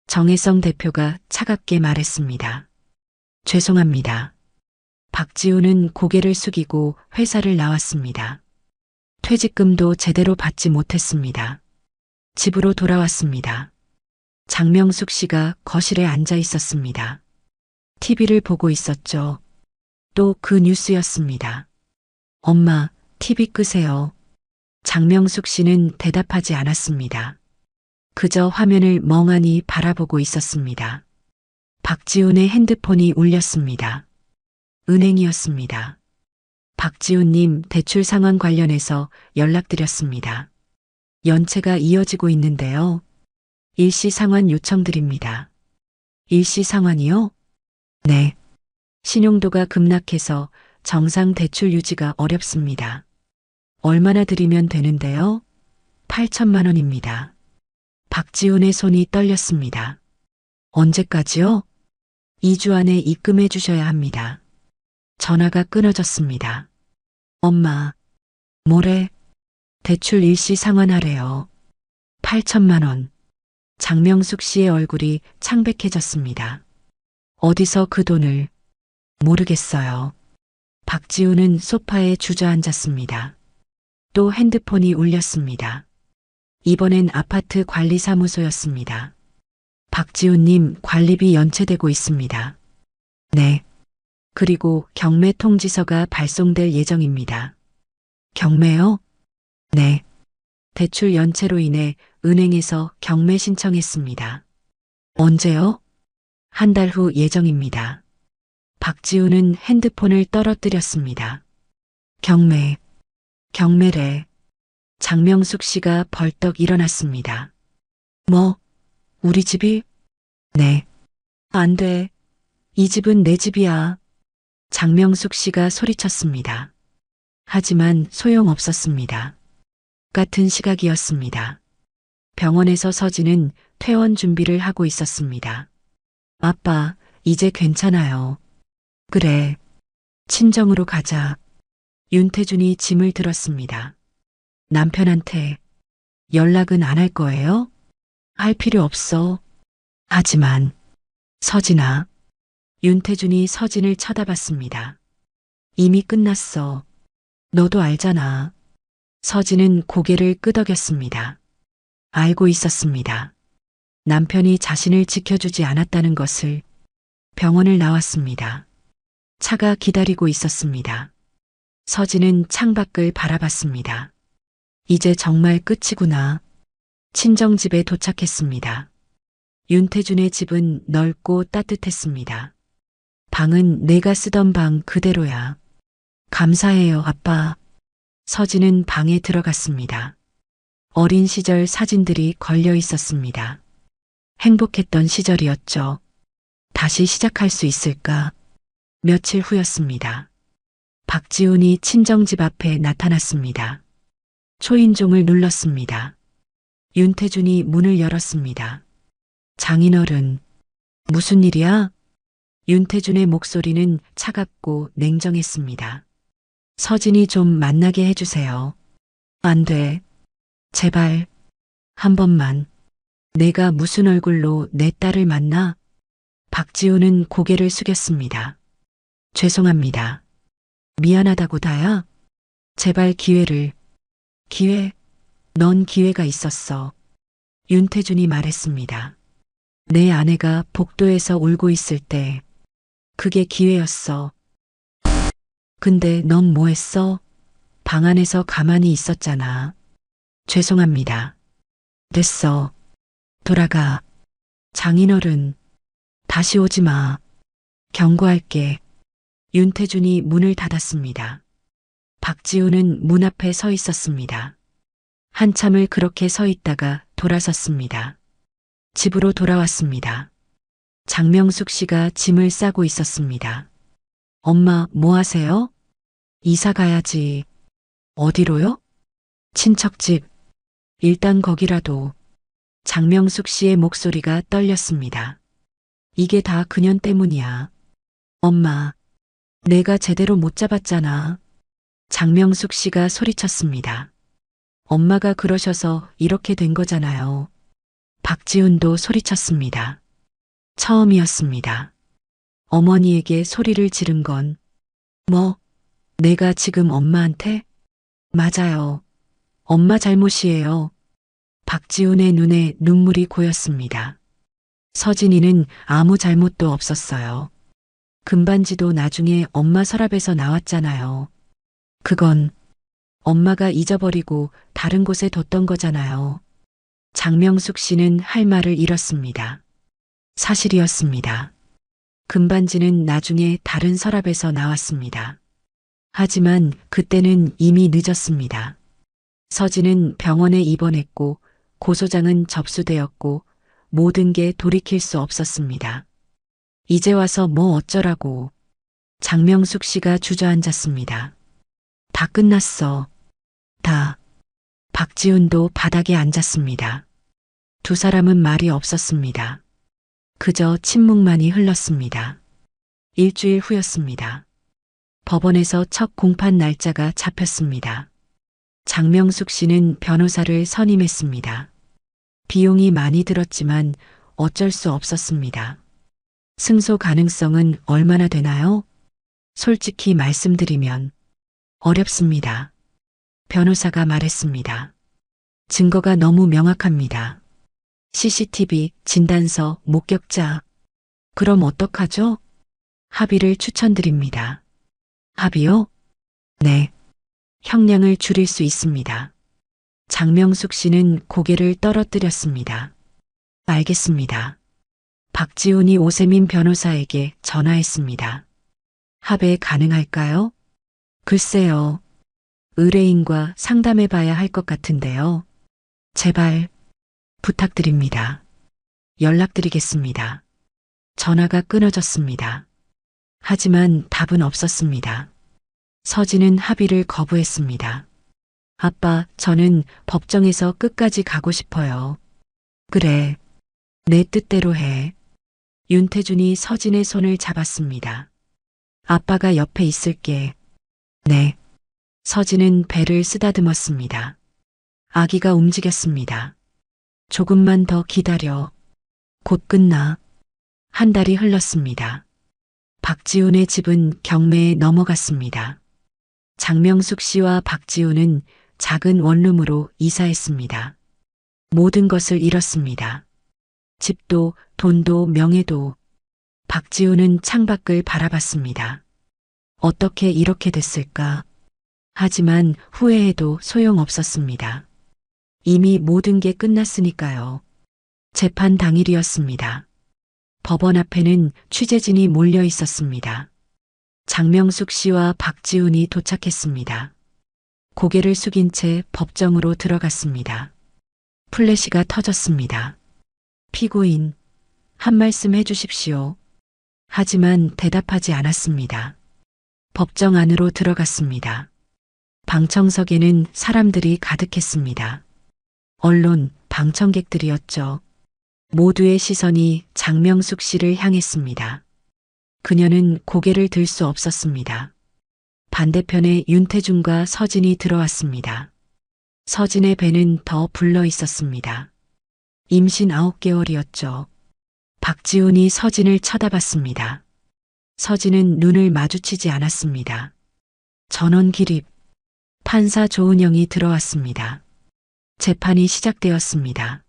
정혜성 대표가 차갑게 말했습니다. 죄송합니다. 박지훈은 고개를 숙이고 회사를 나왔습니다. 퇴직금도 제대로 받지 못했습니다. 집으로 돌아왔습니다. 장명숙 씨가 거실에 앉아 있었습니다. TV를 보고 있었죠. 또 그 뉴스였습니다. 엄마, TV 끄세요. 장명숙 씨는 대답하지 않았습니다. 그저 화면을 멍하니 바라보고 있었습니다. 박지훈의 핸드폰이 울렸습니다. 은행이었습니다. 박지훈님 대출 상환 관련해서 연락드렸습니다. 연체가 이어지고 있는데요. 일시 상환 요청드립니다. 일시 상환이요? 네. 신용도가 급락해서 정상 대출 유지가 어렵습니다. 얼마나 드리면 되는데요? 8천만 원입니다. 박지훈의 손이 떨렸습니다. 언제까지요? 2주 안에 입금해 주셔야 합니다. 전화가 끊어졌습니다. 엄마, 뭐래? 대출 일시 상환하래요. 8천만 원. 장명숙 씨의 얼굴이 창백해졌습니다. 어디서 그 돈을? 모르겠어요. 박지훈은 소파에 주저앉았습니다. 또 핸드폰이 울렸습니다. 이번엔 아파트 관리사무소였습니다. 박지훈님 관리비 연체되고 있습니다. 네. 그리고 경매 통지서가 발송될 예정입니다. 경매요? 네. 대출 연체로 인해 은행에서 경매 신청했습니다. 언제요? 한 달 후 예정입니다. 박지훈은 핸드폰을 떨어뜨렸습니다. 경매래. 장명숙 씨가 벌떡 일어났습니다. 뭐? 우리 집이? 네. 안 돼. 이 집은 내 집이야. 장명숙 씨가 소리쳤습니다. 하지만 소용없었습니다. 같은 시각이었습니다. 병원에서 서진은 퇴원 준비를 하고 있었습니다. 아빠, 이제 괜찮아요. 그래. 친정으로 가자. 윤태준이 짐을 들었습니다. 남편한테 연락은 안 할 거예요? 할 필요 없어. 하지만 서진아. 윤태준이 서진을 쳐다봤습니다. 이미 끝났어. 너도 알잖아. 서진은 고개를 끄덕였습니다. 알고 있었습니다. 남편이 자신을 지켜주지 않았다는 것을. 병원을 나왔습니다. 차가 기다리고 있었습니다. 서진은 창밖을 바라봤습니다. 이제 정말 끝이구나. 친정집에 도착했습니다. 윤태준의 집은 넓고 따뜻했습니다. 방은 내가 쓰던 방 그대로야. 감사해요, 아빠. 서진은 방에 들어갔습니다. 어린 시절 사진들이 걸려 있었습니다. 행복했던 시절이었죠. 다시 시작할 수 있을까? 며칠 후였습니다. 박지훈이 친정집 앞에 나타났습니다. 초인종을 눌렀습니다. 윤태준이 문을 열었습니다. 장인어른, 무슨 일이야? 윤태준의 목소리는 차갑고 냉정했습니다. 서진이 좀 만나게 해주세요. 안 돼. 제발. 한 번만. 내가 무슨 얼굴로 내 딸을 만나? 박지훈은 고개를 숙였습니다. 죄송합니다. 미안하다고 다야? 제발 기회를. 기회? 넌 기회가 있었어. 윤태준이 말했습니다. 내 아내가 복도에서 울고 있을 때 그게 기회였어. 근데 넌 뭐 했어? 방 안에서 가만히 있었잖아. 죄송합니다. 됐어. 돌아가. 장인어른, 다시 오지 마. 경고할게. 윤태준이 문을 닫았습니다. 박지훈은 문 앞에 서 있었습니다. 한참을 그렇게 서 있다가 돌아섰습니다. 집으로 돌아왔습니다. 장명숙 씨가 짐을 싸고 있었습니다. 엄마, 뭐 하세요? 이사 가야지. 어디로요? 친척집. 일단 거기라도. 장명숙 씨의 목소리가 떨렸습니다. 이게 다 그년 때문이야. 엄마, 내가 제대로 못 잡았잖아. 장명숙 씨가 소리쳤습니다. 엄마가 그러셔서 이렇게 된 거잖아요. 박지훈도 소리쳤습니다. 처음이었습니다. 어머니에게 소리를 지른 건 뭐? 내가 지금 엄마한테? 맞아요. 엄마 잘못이에요. 박지훈의 눈에 눈물이 고였습니다. 서진이는 아무 잘못도 없었어요. 금반지도 나중에 엄마 서랍에서 나왔잖아요. 그건 엄마가 잊어버리고 다른 곳에 뒀던 거잖아요. 장명숙 씨는 할 말을 잃었습니다. 사실이었습니다. 금반지는 나중에 다른 서랍에서 나왔습니다. 하지만 그때는 이미 늦었습니다. 서진은 병원에 입원했고 고소장은 접수되었고 모든 게 돌이킬 수 없었습니다. 이제 와서 뭐 어쩌라고. 장명숙 씨가 주저앉았습니다. 다 끝났어. 다. 박지훈도 바닥에 앉았습니다. 두 사람은 말이 없었습니다. 그저 침묵만이 흘렀습니다. 일주일 후였습니다. 법원에서 첫 공판 날짜가 잡혔습니다. 장명숙 씨는 변호사를 선임했습니다. 비용이 많이 들었지만 어쩔 수 없었습니다. 승소 가능성은 얼마나 되나요? 솔직히 말씀드리면 어렵습니다. 변호사가 말했습니다. 증거가 너무 명확합니다. CCTV, 진단서, 목격자. 그럼 어떡하죠? 합의를 추천드립니다. 합의요? 네. 형량을 줄일 수 있습니다. 장명숙 씨는 고개를 떨어뜨렸습니다. 알겠습니다. 박지훈이 오세민 변호사에게 전화했습니다. 합의 가능할까요? 글쎄요. 의뢰인과 상담해 봐야 할 것 같은데요. 제발 부탁드립니다. 연락드리겠습니다. 전화가 끊어졌습니다. 하지만 답은 없었습니다. 서진은 합의를 거부했습니다. 아빠, 저는 법정에서 끝까지 가고 싶어요. 그래. 내 뜻대로 해. 윤태준이 서진의 손을 잡았습니다. 아빠가 옆에 있을게. 네. 서진은 배를 쓰다듬었습니다. 아기가 움직였습니다. 조금만 더 기다려. 곧 끝나. 한 달이 흘렀습니다. 박지훈의 집은 경매에 넘어갔습니다. 장명숙 씨와 박지훈은 작은 원룸으로 이사했습니다. 모든 것을 잃었습니다. 집도, 돈도, 명예도. 박지훈은 창밖을 바라봤습니다. 어떻게 이렇게 됐을까? 하지만 후회해도 소용없었습니다. 이미 모든 게 끝났으니까요. 재판 당일이었습니다. 법원 앞에는 취재진이 몰려 있었습니다. 장명숙 씨와 박지훈이 도착했습니다. 고개를 숙인 채 법정으로 들어갔습니다. 플래시가 터졌습니다. 피고인, 한 말씀 해주십시오. 하지만 대답하지 않았습니다. 법정 안으로 들어갔습니다. 방청석에는 사람들이 가득했습니다. 언론, 방청객들이었죠. 모두의 시선이 장명숙 씨를 향했습니다. 그녀는 고개를 들 수 없었습니다. 반대편에 윤태준과 서진이 들어왔습니다. 서진의 배는 더 불러 있었습니다. 임신 9개월이었죠. 박지훈이 서진을 쳐다봤습니다. 서진은 눈을 마주치지 않았습니다. 전원 기립. 판사 조은영이 들어왔습니다. 재판이 시작되었습니다.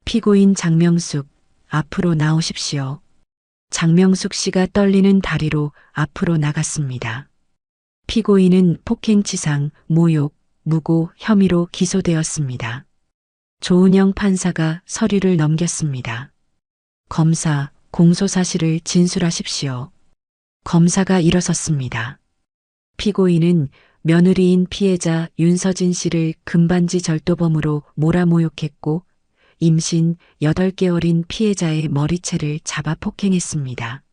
피고인 장명숙, 앞으로 나오십시오. 장명숙 씨가 떨리는 다리로 앞으로 나갔습니다. 피고인은 폭행치상, 모욕, 무고 혐의로 기소되었습니다. 조은영 판사가 서류를 넘겼습니다. 검사, 공소사실을 진술하십시오. 검사가 일어섰습니다. 피고인은 며느리인 피해자 윤서진 씨를 금반지 절도범으로 몰아모욕했고 임신 8개월인 피해자의 머리채를 잡아 폭행했습니다.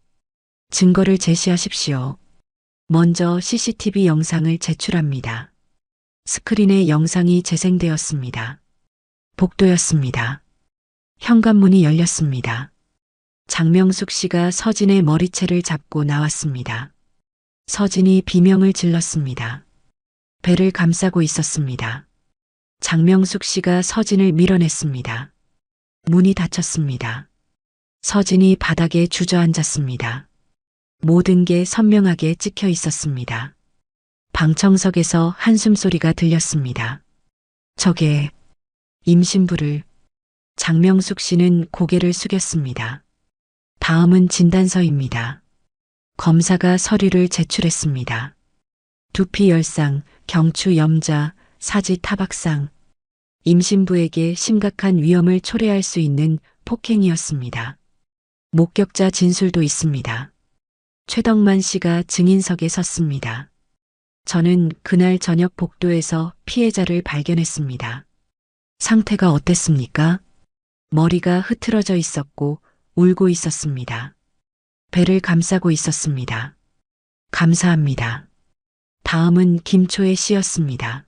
증거를 제시하십시오. 먼저 CCTV 영상을 제출합니다. 스크린에 영상이 재생되었습니다. 복도였습니다. 현관문이 열렸습니다. 장명숙 씨가 서진의 머리채를 잡고 나왔습니다. 서진이 비명을 질렀습니다. 배를 감싸고 있었습니다. 장명숙 씨가 서진을 밀어냈습니다. 문이 닫혔습니다. 서진이 바닥에 주저앉았습니다. 모든 게 선명하게 찍혀 있었습니다. 방청석에서 한숨소리가 들렸습니다. 저게 임신부를. 장명숙 씨는 고개를 숙였습니다. 다음은 진단서입니다. 검사가 서류를 제출했습니다. 두피 열상, 경추 염자, 사지 타박상. 임신부에게 심각한 위험을 초래할 수 있는 폭행이었습니다. 목격자 진술도 있습니다. 최덕만 씨가 증인석에 섰습니다. 저는 그날 저녁 복도에서 피해자를 발견했습니다. 상태가 어땠습니까? 머리가 흐트러져 있었고 울고 있었습니다. 배를 감싸고 있었습니다. 감사합니다. 다음은 김초의 씨였습니다.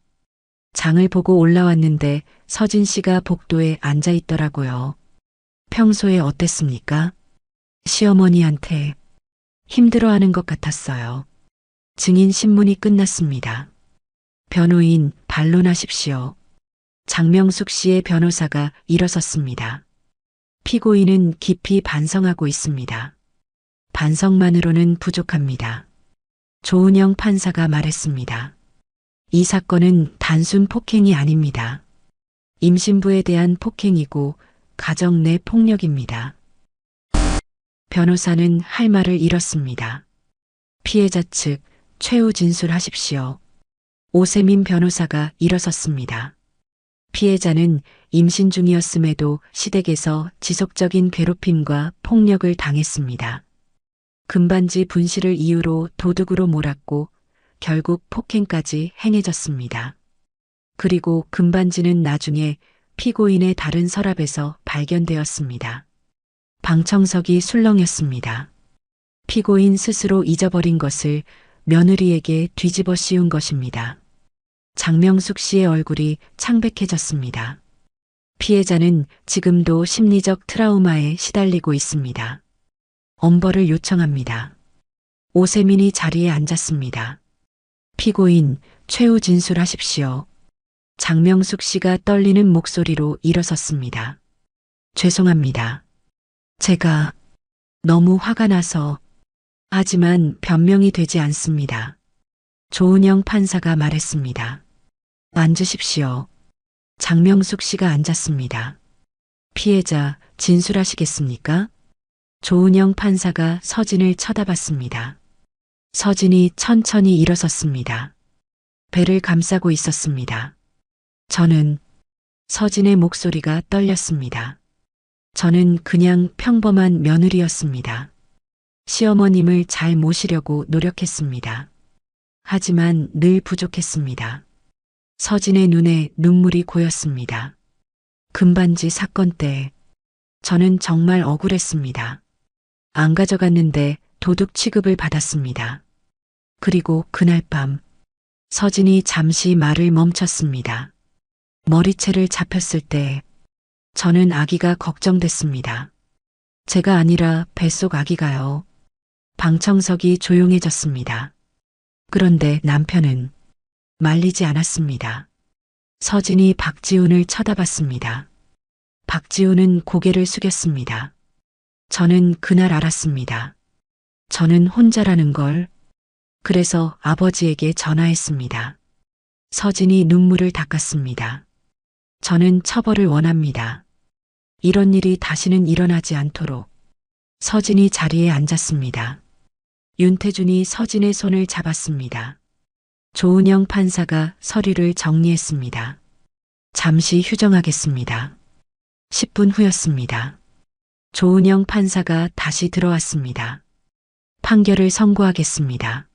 장을 보고 올라왔는데 서진 씨가 복도에 앉아 있더라고요. 평소에 어땠습니까? 시어머니한테 힘들어하는 것 같았어요. 증인 신문이 끝났습니다. 변호인 반론하십시오. 장명숙 씨의 변호사가 일어섰습니다. 피고인은 깊이 반성하고 있습니다. 반성만으로는 부족합니다. 조은영 판사가 말했습니다. 이 사건은 단순 폭행이 아닙니다. 임신부에 대한 폭행이고 가정 내 폭력입니다. 변호사는 할 말을 잃었습니다. 피해자 측 최후 진술하십시오. 오세민 변호사가 일어섰습니다. 피해자는 임신 중이었음에도 시댁에서 지속적인 괴롭힘과 폭력을 당했습니다. 금반지 분실을 이유로 도둑으로 몰았고 결국 폭행까지 행해졌습니다. 그리고 금반지는 나중에 피고인의 다른 서랍에서 발견되었습니다. 방청석이 술렁였습니다. 피고인 스스로 잊어버린 것을 며느리에게 뒤집어 씌운 것입니다. 장명숙 씨의 얼굴이 창백해졌습니다. 피해자는 지금도 심리적 트라우마에 시달리고 있습니다. 엄벌을 요청합니다. 오세민이 자리에 앉았습니다. 피고인 최후 진술하십시오. 장명숙 씨가 떨리는 목소리로 일어섰습니다. 죄송합니다. 제가 너무 화가 나서 하지만 변명이 되지 않습니다. 조은영 판사가 말했습니다. 앉으십시오. 장명숙 씨가 앉았습니다. 피해자 진술하시겠습니까? 조은영 판사가 서진을 쳐다봤습니다. 서진이 천천히 일어섰습니다. 배를 감싸고 있었습니다. 저는 서진의 목소리가 떨렸습니다. 저는 그냥 평범한 며느리였습니다. 시어머님을 잘 모시려고 노력했습니다. 하지만 늘 부족했습니다. 서진의 눈에 눈물이 고였습니다. 금반지 사건 때 저는 정말 억울했습니다. 안 가져갔는데 도둑 취급을 받았습니다. 그리고 그날 밤 서진이 잠시 말을 멈췄습니다. 머리채를 잡혔을 때 저는 아기가 걱정됐습니다. 제가 아니라 뱃속 아기가요. 방청석이 조용해졌습니다. 그런데 남편은 말리지 않았습니다. 서진이 박지훈을 쳐다봤습니다. 박지훈은 고개를 숙였습니다. 저는 그날 알았습니다. 저는 혼자라는 걸. 그래서 아버지에게 전화했습니다. 서진이 눈물을 닦았습니다. 저는 처벌을 원합니다. 이런 일이 다시는 일어나지 않도록. 서진이 자리에 앉았습니다. 윤태준이 서진의 손을 잡았습니다. 조은영 판사가 서류를 정리했습니다. 잠시 휴정하겠습니다. 10분 후였습니다. 조은영 판사가 다시 들어왔습니다. 판결을 선고하겠습니다.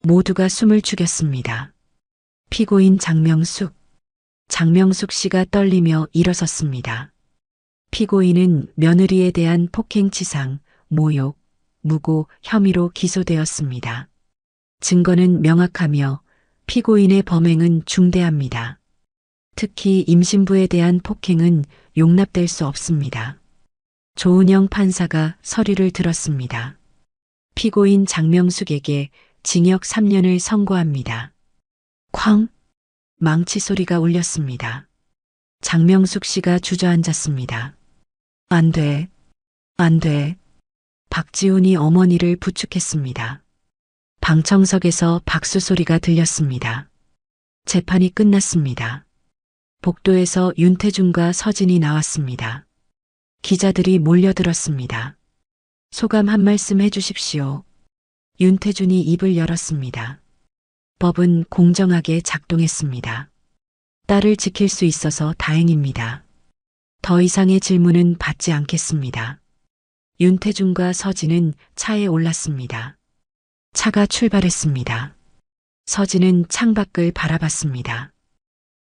모두가 숨을 죽였습니다. 피고인 장명숙 씨가 떨리며 일어섰습니다. 피고인은 며느리에 대한 폭행치상, 모욕, 무고 혐의로 기소되었습니다. 증거는 명확하며 피고인의 범행은 중대합니다. 특히 임신부에 대한 폭행은 용납될 수 없습니다. 조은영 판사가 서류를 들었습니다. 피고인 장명숙에게 징역 3년을 선고합니다. 쾅! 망치 소리가 울렸습니다. 장명숙 씨가 주저앉았습니다. 안 돼. 안 돼. 박지훈이 어머니를 부축했습니다. 방청석에서 박수 소리가 들렸습니다. 재판이 끝났습니다. 복도에서 윤태준과 서진이 나왔습니다. 기자들이 몰려들었습니다. 소감 한 말씀 해주십시오. 윤태준이 입을 열었습니다. 법은 공정하게 작동했습니다. 딸을 지킬 수 있어서 다행입니다. 더 이상의 질문은 받지 않겠습니다. 윤태준과 서진은 차에 올랐습니다. 차가 출발했습니다. 서진은 창밖을 바라봤습니다.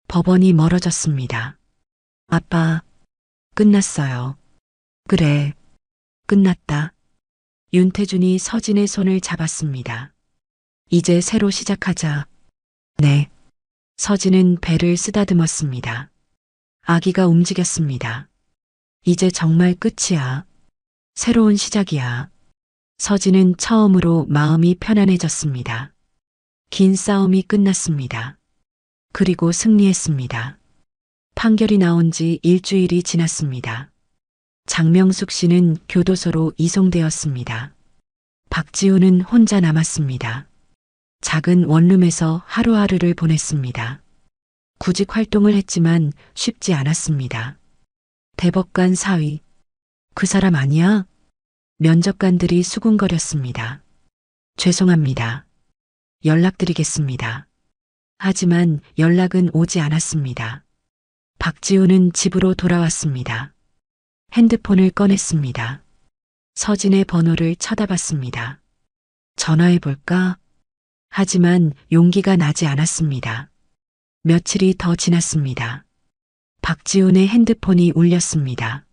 법원이 멀어졌습니다. 아빠, 끝났어요. 그래, 끝났다. 윤태준이 서진의 손을 잡았습니다. 이제 새로 시작하자. 네. 서진은 배를 쓰다듬었습니다. 아기가 움직였습니다. 이제 정말 끝이야. 새로운 시작이야. 서진은 처음으로 마음이 편안해졌습니다. 긴 싸움이 끝났습니다. 그리고 승리했습니다. 판결이 나온 지 일주일이 지났습니다. 장명숙 씨는 교도소로 이송되었습니다. 박지우는 혼자 남았습니다. 작은 원룸에서 하루하루를 보냈습니다. 구직 활동을 했지만 쉽지 않았습니다. 대법관 사위, 그 사람 아니야? 면접관들이 수군거렸습니다. 죄송합니다. 연락드리겠습니다. 하지만 연락은 오지 않았습니다. 박지우는 집으로 돌아왔습니다. 핸드폰을 꺼냈습니다. 서진의 번호를 쳐다봤습니다. 전화해볼까? 하지만 용기가 나지 않았습니다. 며칠이 더 지났습니다. 박지훈의 핸드폰이 울렸습니다.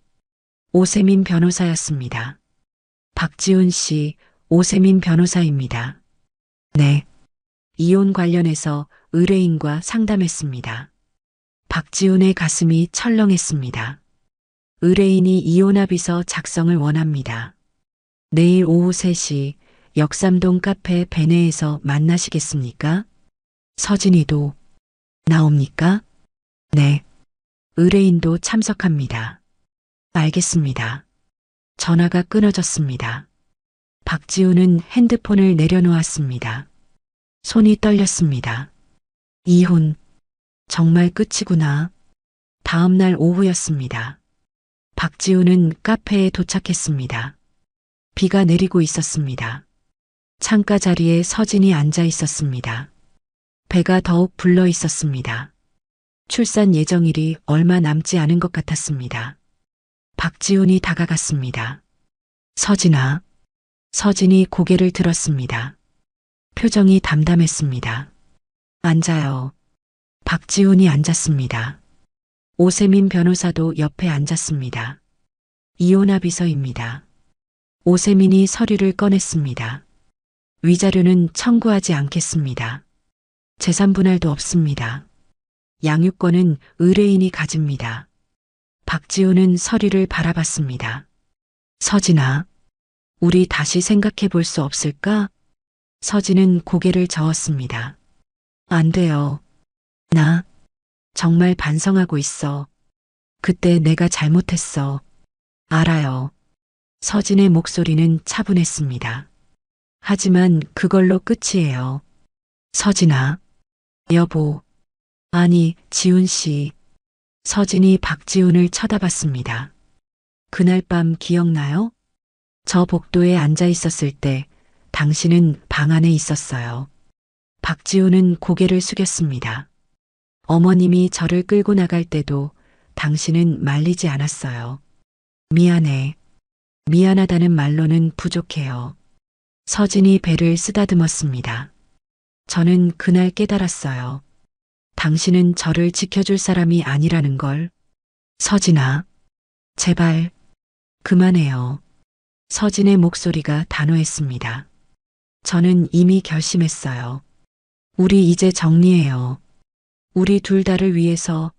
오세민 변호사였습니다. 박지훈 씨, 오세민 변호사입니다. 네. 이혼 관련해서 의뢰인과 상담했습니다. 박지훈의 가슴이 철렁했습니다. 의뢰인이 이혼합의서 작성을 원합니다. 내일 오후 3시 역삼동 카페 베네에서 만나시겠습니까? 서진이도 나옵니까? 네. 의뢰인도 참석합니다. 알겠습니다. 전화가 끊어졌습니다. 박지우는 핸드폰을 내려놓았습니다. 손이 떨렸습니다. 이혼. 정말 끝이구나. 다음 날 오후였습니다. 박지우는 카페에 도착했습니다. 비가 내리고 있었습니다. 창가 자리에 서진이 앉아 있었습니다. 배가 더욱 불러 있었습니다. 출산 예정일이 얼마 남지 않은 것 같았습니다. 박지훈이 다가갔습니다. 서진아. 서진이 고개를 들었습니다. 표정이 담담했습니다. 앉아요. 박지훈이 앉았습니다. 오세민 변호사도 옆에 앉았습니다. 이혼합의서입니다. 오세민이 서류를 꺼냈습니다. 위자료는 청구하지 않겠습니다. 재산 분할도 없습니다. 양육권은 의뢰인이 가집니다. 박지우는 서류를 바라봤습니다. 서진아, 우리 다시 생각해 볼 수 없을까? 서진은 고개를 저었습니다. 안 돼요. 나 정말 반성하고 있어. 그때 내가 잘못했어. 알아요. 서진의 목소리는 차분했습니다. 하지만 그걸로 끝이에요. 서진아, 여보. 아니, 지훈 씨. 서진이 박지훈을 쳐다봤습니다. 그날 밤 기억나요? 저 복도에 앉아 있었을 때 당신은 방 안에 있었어요. 박지훈은 고개를 숙였습니다. 어머님이 저를 끌고 나갈 때도 당신은 말리지 않았어요. 미안해. 미안하다는 말로는 부족해요. 서진이 배를 쓰다듬었습니다. 저는 그날 깨달았어요. 당신은 저를 지켜줄 사람이 아니라는 걸. 서진아, 제발, 그만해요. 서진의 목소리가 단호했습니다. 저는 이미 결심했어요. 우리 이제 정리해요. 우리 둘 다를 위해서.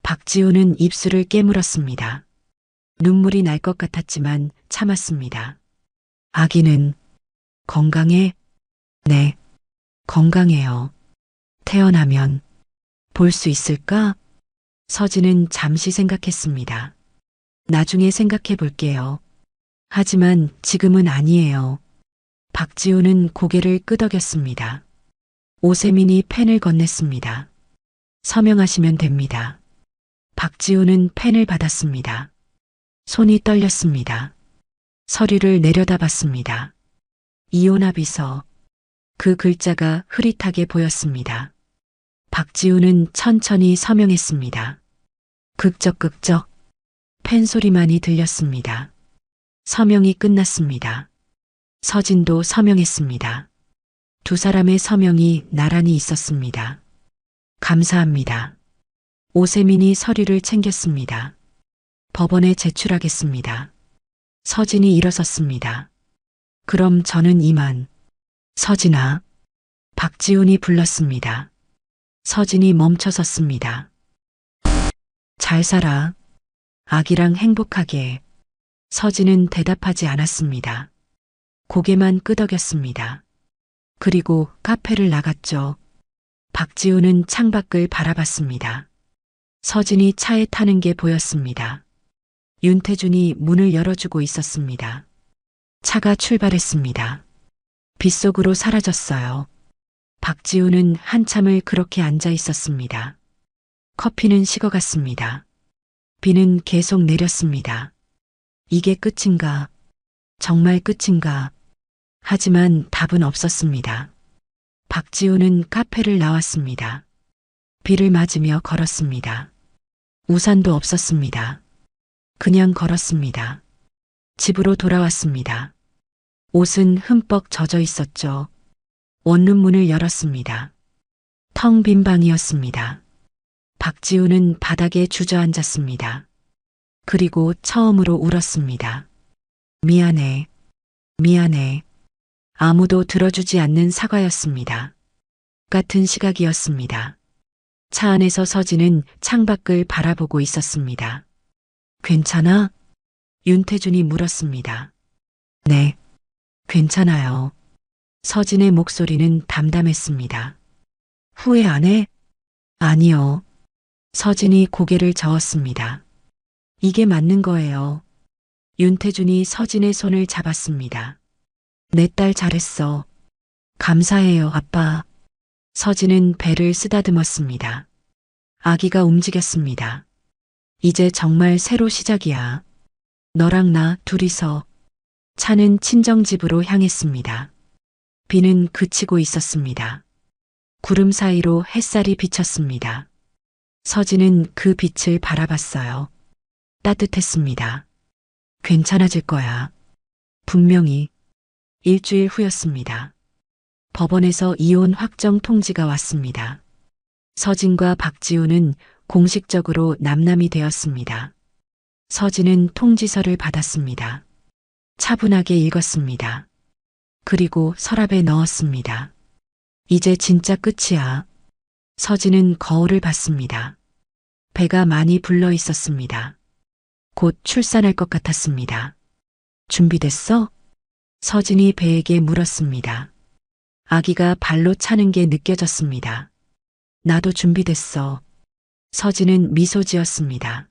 박지우는 입술을 깨물었습니다. 눈물이 날 것 같았지만 참았습니다. 아기는 건강해? 네, 건강해요. 태어나면 볼 수 있을까? 서진은 잠시 생각했습니다. 나중에 생각해 볼게요. 하지만 지금은 아니에요. 박지우는 고개를 끄덕였습니다. 오세민이 펜을 건넸습니다. 서명하시면 됩니다. 박지우는 펜을 받았습니다. 손이 떨렸습니다. 서류를 내려다봤습니다. 이혼합의서. 그 글자가 흐릿하게 보였습니다. 박지우는 천천히 서명했습니다. 극적극적. 펜 소리만이 들렸습니다. 서명이 끝났습니다. 서진도 서명했습니다. 두 사람의 서명이 나란히 있었습니다. 감사합니다. 오세민이 서류를 챙겼습니다. 법원에 제출하겠습니다. 서진이 일어섰습니다. 그럼 저는 이만. 서진아. 박지훈이 불렀습니다. 서진이 멈춰섰습니다. 잘 살아. 아기랑 행복하게. 서진은 대답하지 않았습니다. 고개만 끄덕였습니다. 그리고 카페를 나갔죠. 박지훈은 창밖을 바라봤습니다. 서진이 차에 타는 게 보였습니다. 윤태준이 문을 열어주고 있었습니다. 차가 출발했습니다. 빗속으로 사라졌어요. 박지훈은 한참을 그렇게 앉아 있었습니다. 커피는 식어갔습니다. 비는 계속 내렸습니다. 이게 끝인가? 정말 끝인가? 하지만 답은 없었습니다. 박지훈은 카페를 나왔습니다. 비를 맞으며 걸었습니다. 우산도 없었습니다. 그냥 걸었습니다. 집으로 돌아왔습니다. 옷은 흠뻑 젖어 있었죠. 원룸문을 열었습니다. 텅 빈 방이었습니다. 박지훈은 바닥에 주저앉았습니다. 그리고 처음으로 울었습니다. 미안해. 미안해. 아무도 들어주지 않는 사과였습니다. 같은 시각이었습니다. 차 안에서 서진은 창밖을 바라보고 있었습니다. 괜찮아? 윤태준이 물었습니다. 네, 괜찮아요. 서진의 목소리는 담담했습니다. 후회 안 해? 아니요. 서진이 고개를 저었습니다. 이게 맞는 거예요. 윤태준이 서진의 손을 잡았습니다. 내 딸 잘했어. 감사해요, 아빠. 서진은 배를 쓰다듬었습니다. 아기가 움직였습니다. 이제 정말 새로 시작이야. 너랑 나 둘이서. 차는 친정집으로 향했습니다. 비는 그치고 있었습니다. 구름 사이로 햇살이 비쳤습니다. 서진은 그 빛을 바라봤어요. 따뜻했습니다. 괜찮아질 거야. 분명히. 일주일 후였습니다. 법원에서 이혼 확정 통지가 왔습니다. 서진과 박지훈은 공식적으로 남남이 되었습니다. 서진은 통지서를 받았습니다. 차분하게 읽었습니다. 그리고 서랍에 넣었습니다. 이제 진짜 끝이야. 서진은 거울을 봤습니다. 배가 많이 불러 있었습니다. 곧 출산할 것 같았습니다. 준비됐어? 서진이 배에게 물었습니다. 아기가 발로 차는 게 느껴졌습니다. 나도 준비됐어. 서진은 미소 지었습니다.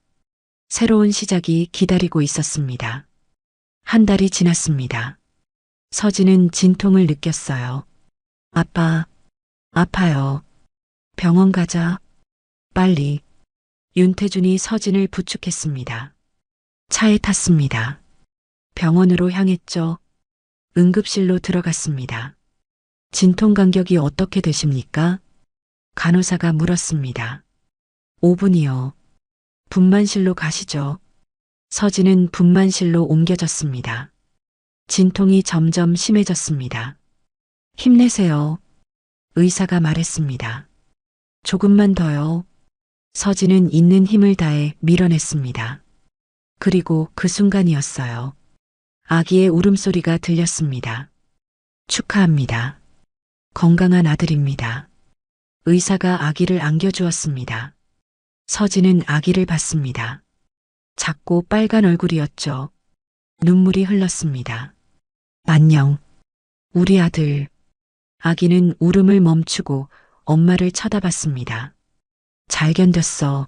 새로운 시작이 기다리고 있었습니다. 한 달이 지났습니다. 서진은 진통을 느꼈어요. 아빠, 아파요. 병원 가자. 빨리. 윤태준이 서진을 부축했습니다. 차에 탔습니다. 병원으로 향했죠. 응급실로 들어갔습니다. 진통 간격이 어떻게 되십니까? 간호사가 물었습니다. 5분이요. 분만실로 가시죠. 서진은 분만실로 옮겨졌습니다. 진통이 점점 심해졌습니다. 힘내세요. 의사가 말했습니다. 조금만 더요. 서진은 있는 힘을 다해 밀어냈습니다. 그리고 그 순간이었어요. 아기의 울음소리가 들렸습니다. 축하합니다. 건강한 아들입니다. 의사가 아기를 안겨주었습니다. 서진은 아기를 봤습니다. 작고 빨간 얼굴이었죠. 눈물이 흘렀습니다. 안녕. 우리 아들. 아기는 울음을 멈추고 엄마를 쳐다봤습니다. 잘 견뎠어.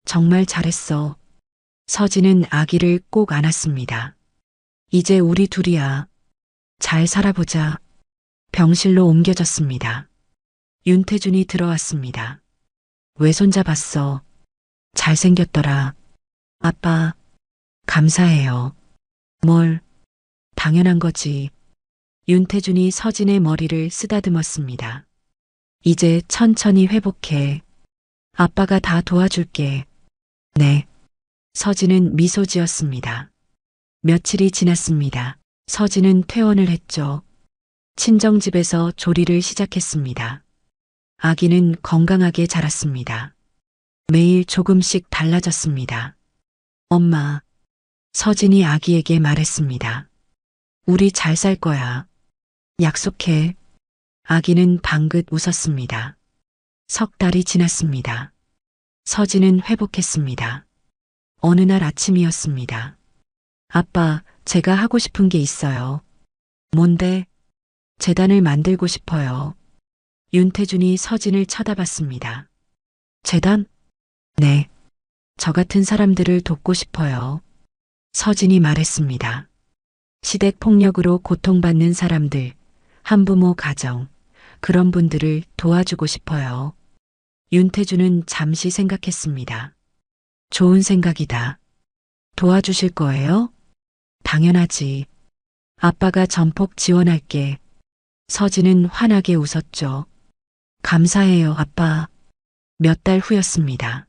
정말 잘했어. 서진은 아기를 꼭 안았습니다. 이제 우리 둘이야. 잘 살아보자. 병실로 옮겨졌습니다. 윤태준이 들어왔습니다. 왜 손잡았어? 잘생겼더라. 아빠, 감사해요. 뭘? 당연한 거지. 윤태준이 서진의 머리를 쓰다듬었습니다. 이제 천천히 회복해. 아빠가 다 도와줄게. 네. 서진은 미소 지었습니다. 며칠이 지났습니다. 서진은 퇴원을 했죠. 친정집에서 조리를 시작했습니다. 아기는 건강하게 자랐습니다. 매일 조금씩 달라졌습니다. 엄마, 서진이 아기에게 말했습니다. 우리 잘 살 거야. 약속해. 아기는 방긋 웃었습니다. 석 달이 지났습니다. 서진은 회복했습니다. 어느 날 아침이었습니다. 아빠, 제가 하고 싶은 게 있어요. 뭔데? 재단을 만들고 싶어요. 윤태준이 서진을 쳐다봤습니다. 재단? 네. 저 같은 사람들을 돕고 싶어요. 서진이 말했습니다. 시댁 폭력으로 고통받는 사람들, 한부모 가정, 그런 분들을 도와주고 싶어요. 윤태준은 잠시 생각했습니다. 좋은 생각이다. 도와주실 거예요? 당연하지. 아빠가 전폭 지원할게. 서진은 환하게 웃었죠. 감사해요, 아빠. 몇 달 후였습니다.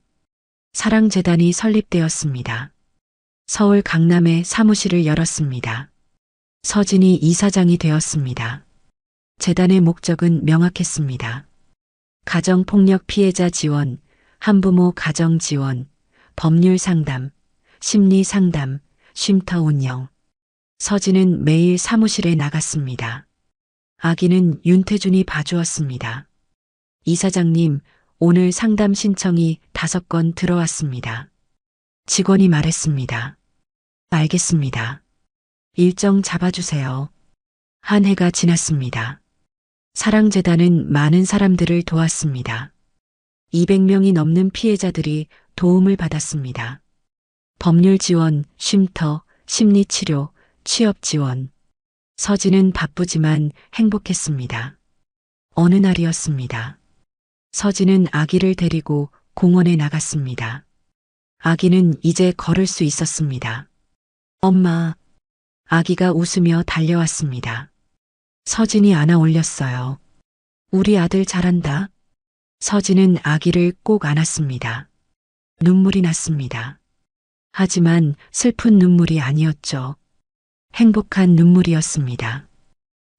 사랑재단이 설립되었습니다. 서울 강남에 사무실을 열었습니다. 서진이 이사장이 되었습니다. 재단의 목적은 명확했습니다. 가정폭력 피해자 지원, 한부모 가정 지원, 법률 상담, 심리 상담, 쉼터 운영. 서진은 매일 사무실에 나갔습니다. 아기는 윤태준이 봐주었습니다. 이사장님, 오늘 상담 신청이 5건 들어왔습니다. 직원이 말했습니다. 알겠습니다. 일정 잡아주세요. 한 해가 지났습니다. 사랑재단은 많은 사람들을 도왔습니다. 200명이 넘는 피해자들이 도움을 받았습니다. 법률 지원, 쉼터, 심리치료, 취업 지원. 서진은 바쁘지만 행복했습니다. 어느 날이었습니다. 서진은 아기를 데리고 공원에 나갔습니다. 아기는 이제 걸을 수 있었습니다. 엄마, 아기가 웃으며 달려왔습니다. 서진이 안아 올렸어요. 우리 아들 잘한다. 서진은 아기를 꼭 안았습니다. 눈물이 났습니다. 하지만 슬픈 눈물이 아니었죠. 행복한 눈물이었습니다.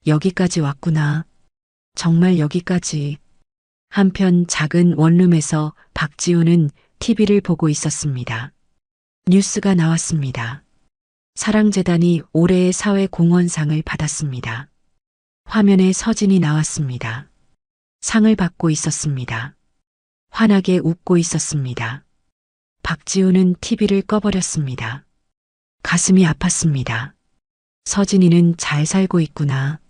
여기까지 왔구나. 정말 여기까지. 한편 작은 원룸에서 박지우는 TV를 보고 있었습니다. 뉴스가 나왔습니다. 사랑재단이 올해의 사회공헌상을 받았습니다. 화면에 서진이 나왔습니다. 상을 받고 있었습니다. 환하게 웃고 있었습니다. 박지우는 TV를 꺼버렸습니다. 가슴이 아팠습니다. 서진이는 잘 살고 있구나.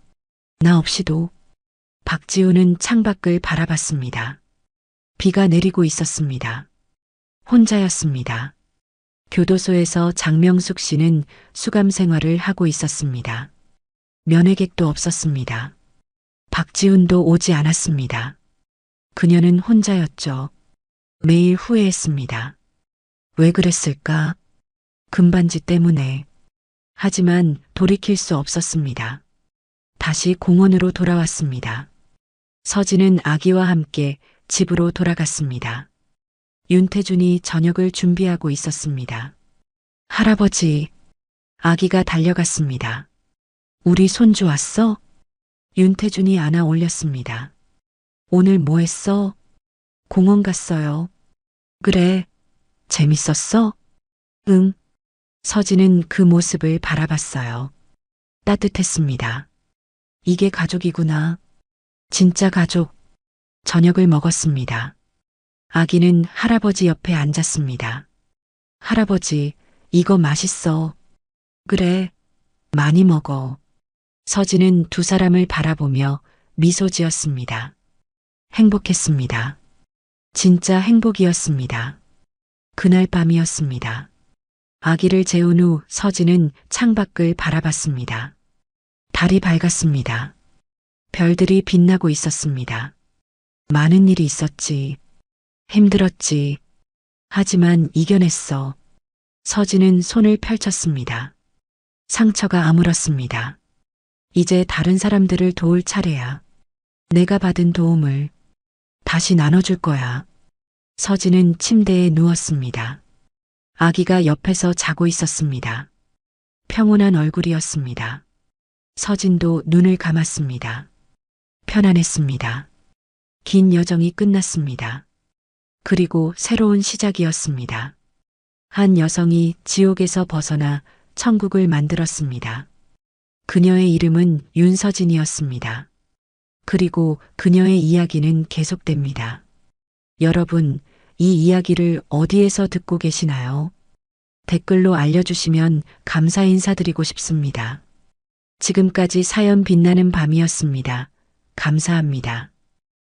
나 없이도. 박지우는 창밖을 바라봤습니다. 비가 내리고 있었습니다. 혼자였습니다. 교도소에서 장명숙 씨는 수감 생활을 하고 있었습니다. 면회객도 없었습니다. 박지훈도 오지 않았습니다. 그녀는 혼자였죠. 매일 후회했습니다. 왜 그랬을까? 금반지 때문에. 하지만 돌이킬 수 없었습니다. 다시 공원으로 돌아왔습니다. 서진은 아기와 함께 집으로 돌아갔습니다. 윤태준이 저녁을 준비하고 있었습니다. 할아버지, 아기가 달려갔습니다. 우리 손주 왔어? 윤태준이 안아 올렸습니다. 오늘 뭐 했어? 공원 갔어요. 그래, 재밌었어? 응. 서진은 그 모습을 바라봤어요. 따뜻했습니다. 이게 가족이구나. 진짜 가족. 저녁을 먹었습니다. 아기는 할아버지 옆에 앉았습니다. 할아버지, 이거 맛있어. 그래, 많이 먹어. 서진은 두 사람을 바라보며 미소 지었습니다. 행복했습니다. 진짜 행복이었습니다. 그날 밤이었습니다. 아기를 재운 후 서진은 창밖을 바라봤습니다. 달이 밝았습니다. 별들이 빛나고 있었습니다. 많은 일이 있었지. 힘들었지. 하지만 이겨냈어. 서진은 손을 펼쳤습니다. 상처가 아물었습니다. 이제 다른 사람들을 도울 차례야. 내가 받은 도움을 다시 나눠줄 거야. 서진은 침대에 누웠습니다. 아기가 옆에서 자고 있었습니다. 평온한 얼굴이었습니다. 서진도 눈을 감았습니다. 편안했습니다. 긴 여정이 끝났습니다. 그리고 새로운 시작이었습니다. 한 여성이 지옥에서 벗어나 천국을 만들었습니다. 그녀의 이름은 윤서진이었습니다. 그리고 그녀의 이야기는 계속됩니다. 여러분, 이 이야기를 어디에서 듣고 계시나요? 댓글로 알려주시면 감사 인사드리고 싶습니다. 지금까지 사연 빛나는 밤이었습니다. 감사합니다.